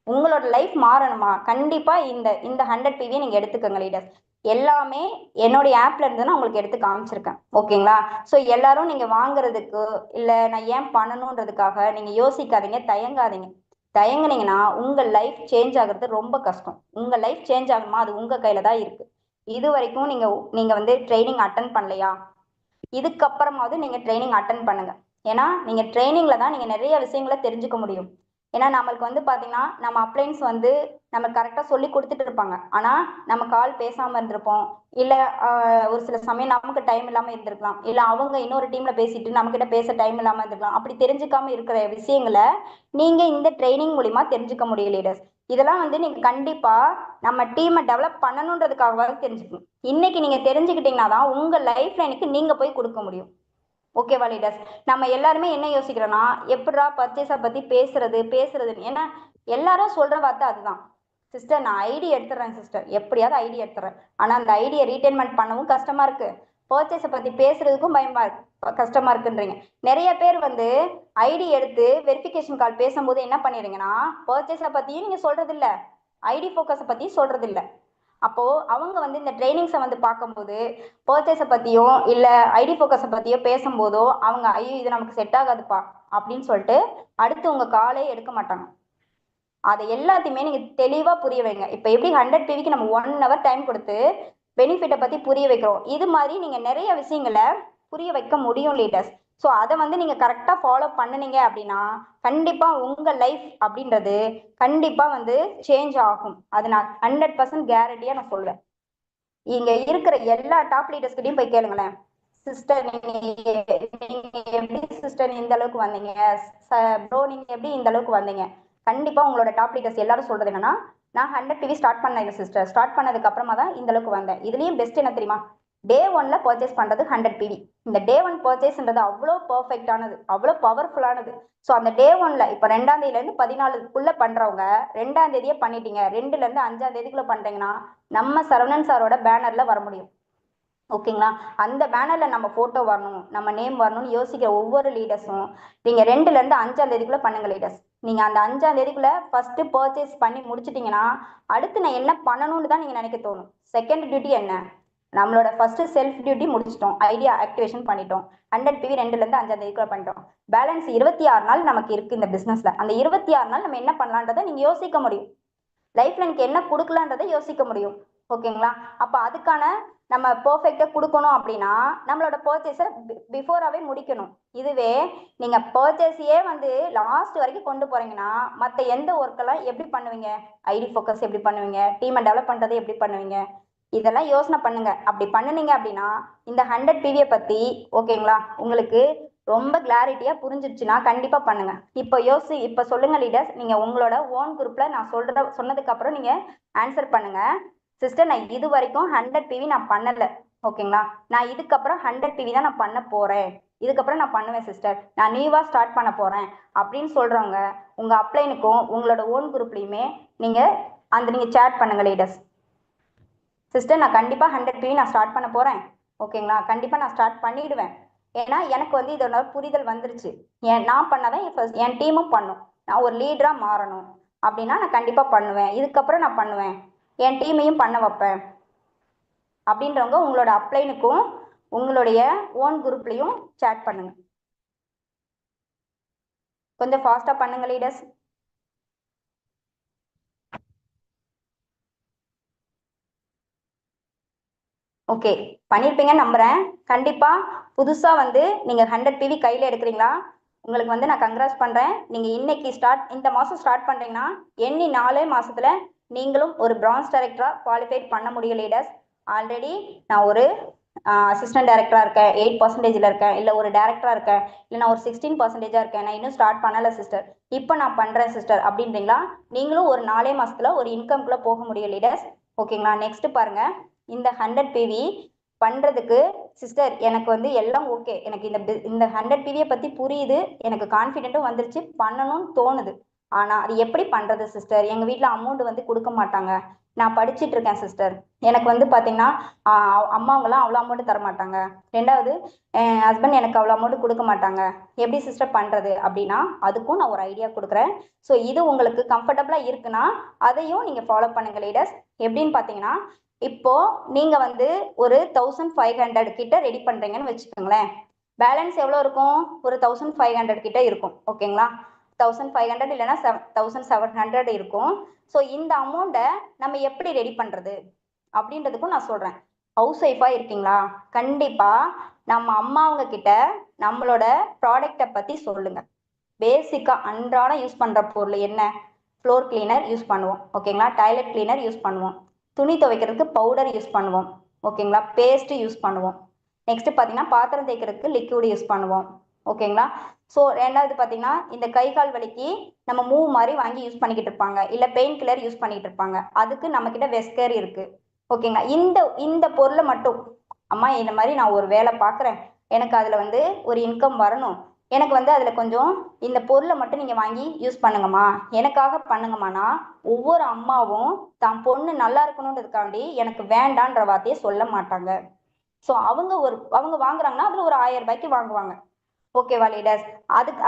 உங்களோட லைஃப் மாறணுமா? கண்டிப்பா இந்த இந்த 100 பிவியை நீங்க எடுத்துக்கோங்க லீடர்ஸ். எல்லாமே என்னுடைய ஆப்ல இருந்து நான் உங்களுக்கு எடுத்து காமிச்சிருக்கேன். ஓகேங்களா? ஸோ எல்லாரும் நீங்க வாங்குறதுக்கு இல்ல நான் ஏன் பண்ணணுன்றதுக்காக நீங்க யோசிக்காதீங்க, தயங்காதீங்க. தயங்குனீங்கன்னா உங்க லைஃப் சேஞ்ச் ஆகுறது ரொம்ப கஷ்டம். உங்க லைஃப் சேஞ்ச் ஆகுமா அது உங்க கையில தான் இருக்கு. இது வரைக்கும் நீங்க நீங்க வந்து ட்ரைனிங் அட்டன் பண்ணலையா? இதுக்கப்புறமாவது நீங்க ட்ரைனிங் அட்டன் பண்ணுங்க. ஏன்னா நீங்க ட்ரைனிங்ல தான் நீங்க நிறைய விஷயங்களை தெரிஞ்சுக்க முடியும். ஏன்னா நம்மளுக்கு வந்து பாத்தீங்கன்னா நம்ம அப்ளைன்ஸ் வந்து நம்ம கரெக்டா சொல்லி கொடுத்துட்டு இருப்பாங்க. ஆனா நம்ம கால் பேசாம இருந்திருப்போம். இல்ல ஒரு சில சமயம் நமக்கு டைம் இல்லாம இருந்திருக்கலாம். இல்ல அவங்க இன்னொரு டீம்ல பேசிட்டு நம்ம கிட்ட பேச டைம் இல்லாம இருந்திருக்கலாம். அப்படி தெரிஞ்சுக்காம இருக்கிற விஷயங்களை நீங்க இந்த ட்ரைனிங் மூலியமா தெரிஞ்சுக்க முடியும் லீடர்ஸ். இதெல்லாம் வந்து நீங்க கண்டிப்பா நம்ம டீமை டெவலப் பண்ணணுன்றதுக்காகவாவது தெரிஞ்சுக்கணும். இன்னைக்கு நீங்க தெரிஞ்சுக்கிட்டீங்கன்னா தான் உங்க லைஃப் லைனுக்கு நீங்க போய் கொடுக்க முடியும். ஓகேவா லீடர்ஸ்? நம்ம எல்லாருமே என்ன யோசிக்கிறோம்னா எப்படா பர்ச்சேஸை பத்தி பேசுறது. ஏன்னா எல்லாரும் சொல்ற வார்த்தை அதுதான். சிஸ்டர் நான் ஐடி எடுத்துறேன் சிஸ்டர், எப்படியாவது ஐடி எடுத்துறேன். ஆனா அந்த ஐடியை ரீடைன்மெண்ட் பண்ணவும் கஷ்டமா இருக்கு, பர்ச்சேஸை பத்தி பேசுறதுக்கும் பயமா இருக்கு, கஷ்டமா இருக்குன்றீங்க. நிறைய பேர் வந்து ஐடி எடுத்து வெரிஃபிகேஷன் கால் பேசும்போது என்ன பண்ணிடுறீங்கன்னா பர்ச்சேஸை பத்தியும் நீங்க சொல்றது இல்ல, ஐடி ஃபோக்கஸை பத்தியும் சொல்றது இல்ல. அப்போ அவங்க வந்து இந்த ட்ரைனிங்ஸை வந்து பார்க்கும்போது பர்ச்சேஸை பத்தியும் இல்ல ஐடி ஃபோக்கஸை பத்தியோ பேசும்போதோ அவங்க ஐயோ இது நமக்கு செட் ஆகாதுப்பா அப்படின்னு சொல்லிட்டு அடுத்து உங்க காலே எடுக்க மாட்டாங்க. அதை எல்லாத்தையுமே நீங்க தெளிவா புரிய வைங்க. இப்ப எப்படி 100 பிவிக்கு நம்ம 1 hour டைம் கொடுத்து பெனிஃபிட்டை பத்தி புரிய வைக்கிறோம், இது மாதிரி நீங்க நிறைய விஷயங்களை புரிய வைக்க முடியும் லீடர்ஸ். ஸோ அதை வந்து நீங்க கரெக்டா ஃபாலோ பண்ணுனீங்க அப்படின்னா கண்டிப்பா உங்க லைஃப் அப்படின்றது கண்டிப்பா வந்து சேஞ்ச் ஆகும். அது நான் 100% கேரண்டியா நான் சொல்வேன். இங்க இருக்கிற எல்லா டாப் லீடர்ஸ் கிட்டையும் போய் கேளுங்களேன், சிஸ்டர் நீங்க எப்படி சிஸ்டர் இந்த அளவுக்கு வந்தீங்க, ப்ரோ நீங்க எப்படி இந்த அளவுக்கு வந்தீங்க? கண்டிப்பா உங்களோட டாப் லீடர்ஸ் எல்லாரும் சொல்றது என்னன்னா நான் 100 பிவி ஸ்டார்ட் பண்ணேன் சிஸ்டர், ஸ்டார்ட் பண்ணதுக்கு அப்புறமா தான் இந்த அளவுக்கு வந்தேன். இதுலயும் பெஸ்ட் என்ன தெரியுமா? டே 1ல பர்ச்சேஸ் பண்றது 100 பிவி. இந்த டே 1 பர்ச்சேஸ்ன்றது அவ்வளோ பர்ஃபெக்டானது, அவ்வளோ பவர்ஃபுல்லானது. ஸோ அந்த டே 1ல இப்போ 2ஆம் தேதியிலேருந்து 14க்குள்ள பண்றவங்க 2ஆம் தேதியே பண்ணிட்டீங்க, 2ல இருந்து 5ஆம் தேதிக்குள்ள பண்றீங்கன்னா நம்ம சரவணன் சாரோட பேனர்ல வர முடியும். ஓகேங்களா? அந்த பேனர்ல நம்ம போட்டோ வரணும், நம்ம நேம் வரணும்னு யோசிக்கிற ஒவ்வொரு லீடர்ஸும் நீங்க 2ல இருந்து 5ஆம் தேதிக்குள்ள பண்ணுங்க லீடர்ஸ். நீங்க அந்த 5ஆம் தேதிக்குள்ள ஃபர்ஸ்ட் பர்ச்சேஸ் பண்ணி முடிச்சிட்டீங்கன்னா அடுத்து நான் என்ன பண்ணணும்னு தான் நீங்க நினைக்க தோணும். செகண்ட் டியூட்டி என்ன? நம்மளோட ஃபர்ஸ்ட் செல்ஃப் டியூட்டி முடிச்சிட்டோம், ஐடியா ஆக்டிவேஷன் பண்ணிட்டோம், 100 பிவி 2ல இருந்து 5ஆம் தேதிக்குள்ள பண்ணிட்டோம். பேலன்ஸ் 26 நாள் நமக்கு இருக்கு இந்த பிசினஸ்ல. அந்த 26 நாள் நம்ம என்ன பண்ணலான்றதை நீங்க யோசிக்க முடியும். லைஃப்ல எனக்கு என்ன கொடுக்கலான்றதை யோசிக்க முடியும். ஓகேங்களா? அப்ப அதுக்கான நம்ம பெர்ஃபெக்டா கொடுக்கணும் அப்படின்னா நம்மளோட பர்ச்சேஸை பிஃபோராகவே முடிக்கணும். இதுவே நீங்க பர்ச்சேஸையே வந்து லாஸ்ட் வரைக்கும் கொண்டு போறீங்கன்னா மற்ற எந்த ஒர்க்கெல்லாம் எப்படி பண்ணுவீங்க? ஐடி ஃபோக்கஸ் எப்படி பண்ணுவீங்க? டீமை டெவலப் பண்றது எப்படி பண்ணுவீங்க? இதெல்லாம் யோசனை பண்ணுங்க. அப்படி பண்ணுனீங்க அப்படின்னா இந்த 100 பிவியை பத்தி ஓகேங்களா உங்களுக்கு ரொம்ப கிளாரிட்டியா புரிஞ்சிருச்சுன்னா கண்டிப்பா பண்ணுங்க. இப்ப சொல்லுங்க லீடர்ஸ், நீங்க உங்களோட ஓன் குரூப்ல நான் சொன்னதுக்கு அப்புறம் நீங்க ஆன்சர் பண்ணுங்க. சிஸ்டர் நான் இது வரைக்கும் 100 பிவி நான் பண்ணல. ஓகேங்களா? நான் இதுக்கப்புறம் 100 பிவி தான் நான் பண்ண போறேன், இதுக்கப்புறம் நான் பண்ணுவேன் சிஸ்டர், நான் நியூவா ஸ்டார்ட் பண்ண போறேன் அப்படின்னு சொல்றவங்க உங்க அப்ளைனுக்கும் உங்களோட ஓன் குரூப்லயுமே நீங்க நீங்க சேட் பண்ணுங்க லீடர்ஸ். சிஸ்டர் நான் கண்டிப்பா 100 பிவி நான் ஸ்டார்ட் பண்ண போறேன். ஓகேங்களா? கண்டிப்பா நான் ஸ்டார்ட் பண்ணிடுவேன். ஏன்னா எனக்கு வந்து இதோட புரிதல் வந்துருச்சு. நான் பண்ணாதான் என் டீமும் பண்ணும். நான் ஒரு லீடரா மாறணும். அப்படின்னா நான் கண்டிப்பாக பண்ணுவேன், இதுக்கப்புறம் நான் பண்ணுவேன், என் டீமையும் பண்ண வைப்பேன் அப்படின்றவங்க உங்களோட அப்ளைனுக்கும் உங்களுடைய ஓன் குரூப்லையும் சேட் பண்ணுங்க. கொஞ்சம் ஃபாஸ்ட்டாக பண்ணுங்க லீடர்ஸ். ஓகே, பண்ணியிருப்பீங்கன்னு நம்புகிறேன். கண்டிப்பாக புதுசாக வந்து நீங்கள் 100 PV கையில் எடுக்கிறீங்களா, உங்களுக்கு வந்து நான் கங்க்ராஸ் பண்ணுறேன். நீங்கள் இன்னைக்கு இந்த மாதம் ஸ்டார்ட் பண்ணுறீங்கன்னா எண்ணி 4 மாதத்துல நீங்களும் ஒரு பிரான்ஸ் டைரக்டராக குவாலிஃபைட் பண்ண முடியும் லீடர்ஸ். ஆல்ரெடி நான் ஒரு அசிஸ்டன்ட் டைரக்டராக இருக்கேன், 8% இருக்கேன், இல்லை ஒரு டேரக்டராக இருக்கேன், இல்லை நான் ஒரு 16% இருக்கேன், நான் இன்னும் ஸ்டார்ட் பண்ணலை சிஸ்டர், இப்போ நான் பண்ணுறேன் சிஸ்டர் அப்படின்றீங்களா, நீங்களும் ஒரு 4 மாதத்துல ஒரு இன்கம்குள்ளே போக முடியும் லீடர்ஸ். ஓகேங்களா, நெக்ஸ்ட் பாருங்க. இந்த 100 PV பண்ணுறதுக்கு சிஸ்டர் எனக்கு வந்து எல்லாம் ஓகே, எனக்கு இந்த 100 PVயை பற்றி புரியுது, எனக்கு கான்ஃபிடென்ட்டும் வந்துருச்சு, பண்ணணும்னு தோணுது. ஆனால் அது எப்படி பண்ணுறது சிஸ்டர், எங்கள் வீட்டில் அமௌண்ட் வந்து கொடுக்க மாட்டாங்க, நான் படிச்சுட்டு இருக்கேன் சிஸ்டர், எனக்கு வந்து பார்த்தீங்கன்னா அம்மாவங்களாம் அவ்வளோ அமௌண்ட் தர மாட்டாங்க, ரெண்டாவது என் ஹஸ்பண்ட் எனக்கு அவ்வளோ அமௌண்ட் கொடுக்க மாட்டாங்க, எப்படி சிஸ்டர் பண்ணுறது அப்படின்னா அதுக்கும் நான் ஒரு ஐடியா கொடுக்குறேன். ஸோ இது உங்களுக்கு கம்ஃபர்டபுளாக இருக்குன்னா அதையும் நீங்கள் ஃபாலோ பண்ணுங்க லீடர்ஸ். எப்படின்னு பார்த்தீங்கன்னா, இப்போ நீங்க வந்து ஒரு 1500 கிட்ட ரெடி பண்றீங்கன்னு வச்சுக்கோங்களேன், பேலன்ஸ் எவ்வளோ இருக்கும், ஒரு 1500 கிட்ட இருக்கும். ஓகேங்களா, 1500 இல்லைன்னா 1700 இருக்கும். ஸோ இந்த அமௌண்ட்டை நம்ம எப்படி ரெடி பண்றது அப்படின்றதுக்கும் நான் சொல்றேன். ஹவுஸ் ஒய்ஃபா இருக்கீங்களா, கண்டிப்பா நம்ம அம்மாவங்க கிட்ட நம்மளோட ப்ராடக்டை பத்தி சொல்லுங்க. பேசிக்கா அன்றாடம் யூஸ் பண்ற பொருள் என்ன, ஃப்ளோர் கிளீனர் யூஸ் பண்ணுவோம், ஓகேங்களா, டாய்லெட் கிளீனர் யூஸ் பண்ணுவோம், துணி துவைக்கிறதுக்கு பவுடர் யூஸ் பண்ணுவோம், ஓகேங்களா, பேஸ்ட் யூஸ் பண்ணுவோம், நெக்ஸ்ட் பார்த்தீங்கன்னா பாத்திரம் தேய்க்கிறதுக்கு லிக்விட் யூஸ் பண்ணுவோம், ஓகேங்களா. ஸோ ரெண்டாவது பார்த்தீங்கன்னா இந்த கை கால் வலிக்கு நம்ம மூவ் மாதிரி வாங்கி யூஸ் பண்ணிக்கிட்டு இருப்பாங்க, இல்லை பெயின் கில்லர் யூஸ் பண்ணிக்கிட்டு இருப்பாங்க, அதுக்கு நம்மக்கிட்ட வெஸ்கேர் இருக்கு. ஓகேங்களா, இந்த இந்த பொருளை மட்டும் அம்மா இந்த மாதிரி நான் ஒரு வேலை பார்க்குறேன், எனக்கு அதில் வந்து ஒரு இன்கம் வரணும், எனக்கு வந்து அதில் கொஞ்சம் இந்த பொருளை மட்டும் நீங்கள் வாங்கி யூஸ் பண்ணுங்கம்மா, எனக்காக பண்ணுங்கம்மானா ஒவ்வொரு அம்மாவும் தான் பொண்ணு நல்லா இருக்கணுன்றதுக்காண்டி எனக்கு வேண்டான்ற வார்த்தையை சொல்ல மாட்டாங்க. ஸோ அவங்க வாங்குறாங்கன்னா அதில் ஒரு 1000 ரூபாய்க்கு வாங்குவாங்க. ஓகேவா லீடர்ஸ்,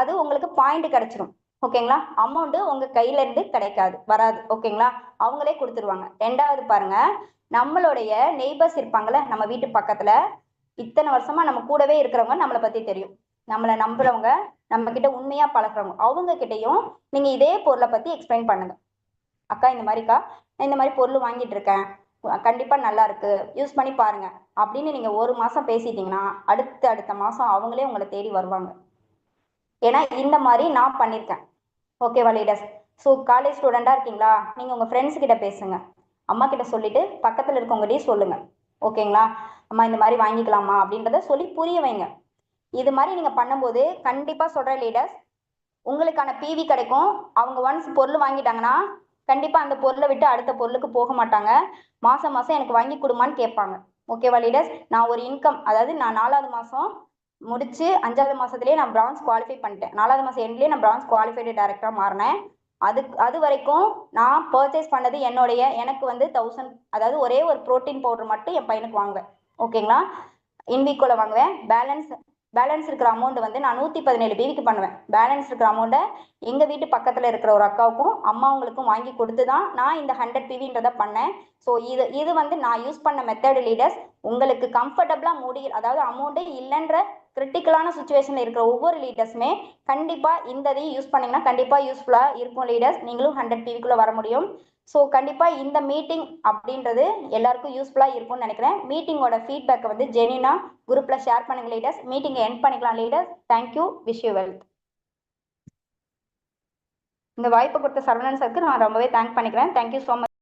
அது உங்களுக்கு பாயிண்ட் கிடைச்சிடும். ஓகேங்களா, அமௌண்ட் உங்க கையில இருந்து கிடைக்காது, வராது. ஓகேங்களா, அவங்களே கொடுத்துருவாங்க. ரெண்டாவது பாருங்க, நம்மளுடைய நெய்பர்ஸ் இருப்பாங்கல்ல, நம்ம வீட்டு பக்கத்துல இத்தனை வருஷமா நம்ம கூடவே இருக்கிறவங்க நம்மளை பத்தி தெரியும், நம்மளை நம்புறவங்க, நம்ம கிட்ட உண்மையா பழகிறவங்க, அவங்க கிட்டையும் நீங்க இதே பொருளை பத்தி எக்ஸ்பிளைன் பண்ணுங்க. அக்கா இந்த மாதிரிக்கா நான் இந்த மாதிரி பொருள் வாங்கிட்டு இருக்கேன், கண்டிப்பா நல்லா இருக்கு, யூஸ் பண்ணி பாருங்க அப்படின்னு நீங்க ஒரு மாசம் பேசிட்டீங்கன்னா அடுத்த மாசம் அவங்களே உங்களை தேடி வருவாங்க. ஏன்னா இந்த மாதிரி நான் பண்ணியிருக்கேன். ஓகேவா லீடர்ஸ், ஸோ காலேஜ் ஸ்டூடெண்டா இருக்கீங்களா, நீங்க உங்க ஃப்ரெண்ட்ஸ் கிட்ட பேசுங்க, அம்மா கிட்ட சொல்லிட்டு பக்கத்துல இருக்கவங்ககிட்டயும் சொல்லுங்க. ஓகேங்களா, அம்மா இந்த மாதிரி வாங்கிக்கலாமா அப்படின்றத சொல்லி புரிய வைங்க. இது மாதிரி நீங்க பண்ணும்போது கண்டிப்பா சொல்ற லீடர்ஸ், உங்களுக்கான பிவி கிடைக்கும். அவங்க ஒன்ஸ் பொருள் வாங்கிட்டாங்கன்னா கண்டிப்பா அந்த பொருளை விட்டு அடுத்த பொருளுக்கு போக மாட்டாங்க, மாசம் மாசம் எனக்கு வாங்கி கொடுமான்னு கேட்பாங்க. ஓகேவா லீடர்ஸ், நான் ஒரு இன்கம், அதாவது நான் 4வது மாசம் முடிச்சு 5வது மாசத்துலயே நான் பிரான்ஸ் குவாலிஃபை பண்ணிட்டேன், 4வது மாசம் எண்ட்லயே நான் பிரான்ஸ் குவாலிஃபைடு டைரக்டரா மாறினேன். அது வரைக்கும் நான் பர்ச்சேஸ் பண்ணது எனக்கு வந்து 1000, அதாவது ஒரே ஒரு ப்ரோட்டீன் பவுடர் மட்டும் என் பையனுக்கு வாங்குவேன். ஓகேங்களா, இன்விகோல வாங்குவேன். பேலன்ஸ் இருக்கிற அமௌண்ட் வந்து நான் 117 பிவிக்கு பண்ணுவேன். பேலன்ஸ் இருக்கிற அமௌண்ட்டை எங்கள் வீட்டு பக்கத்தில் இருக்கிற ஒரு அக்காவுக்கும் அம்மாவங்களுக்கும் வாங்கி கொடுத்து தான் நான் இந்த 100 பிவின்றதை பண்ணேன். ஸோ இது வந்து நான் யூஸ் பண்ண மெத்தட் லீடர்ஸ். உங்களுக்கு கம்ஃபர்டபுளாக அதாவது அமௌண்ட்டே இல்லைன்ற கிரிட்டிக்கலான சுச்சுவேஷனில் இருக்கிற ஒவ்வொரு லீடர்ஸுமே கண்டிப்பாக இந்த இதையும் யூஸ் பண்ணிங்கன்னா கண்டிப்பாக யூஸ்ஃபுல்லாக இருக்கும் லீடர்ஸ், நீங்களும் 100 பிவிக்குள்ளே வர முடியும். ஸோ கண்டிப்பாக இந்த மீட்டிங் அப்படின்றது எல்லாருக்கும் யூஸ்ஃபுல்லாக இருக்கும்னு நினைக்கிறேன். மீட்டிங்கோட ஃபீட்பேக்கை வந்து ஜெனினா குரூப்பில் ஷேர் பண்ணுங்க லீடர்ஸ். மீட்டிங்கை எண்ட் பண்ணிக்கலாம் leaders. Thank you, wish you wealth. இந்த வாய்ப்பை கொடுத்த சரவணன் சாருக்கு நான் ரொம்பவே தேங்க் பண்ணிக்கிறேன். Thank you so much.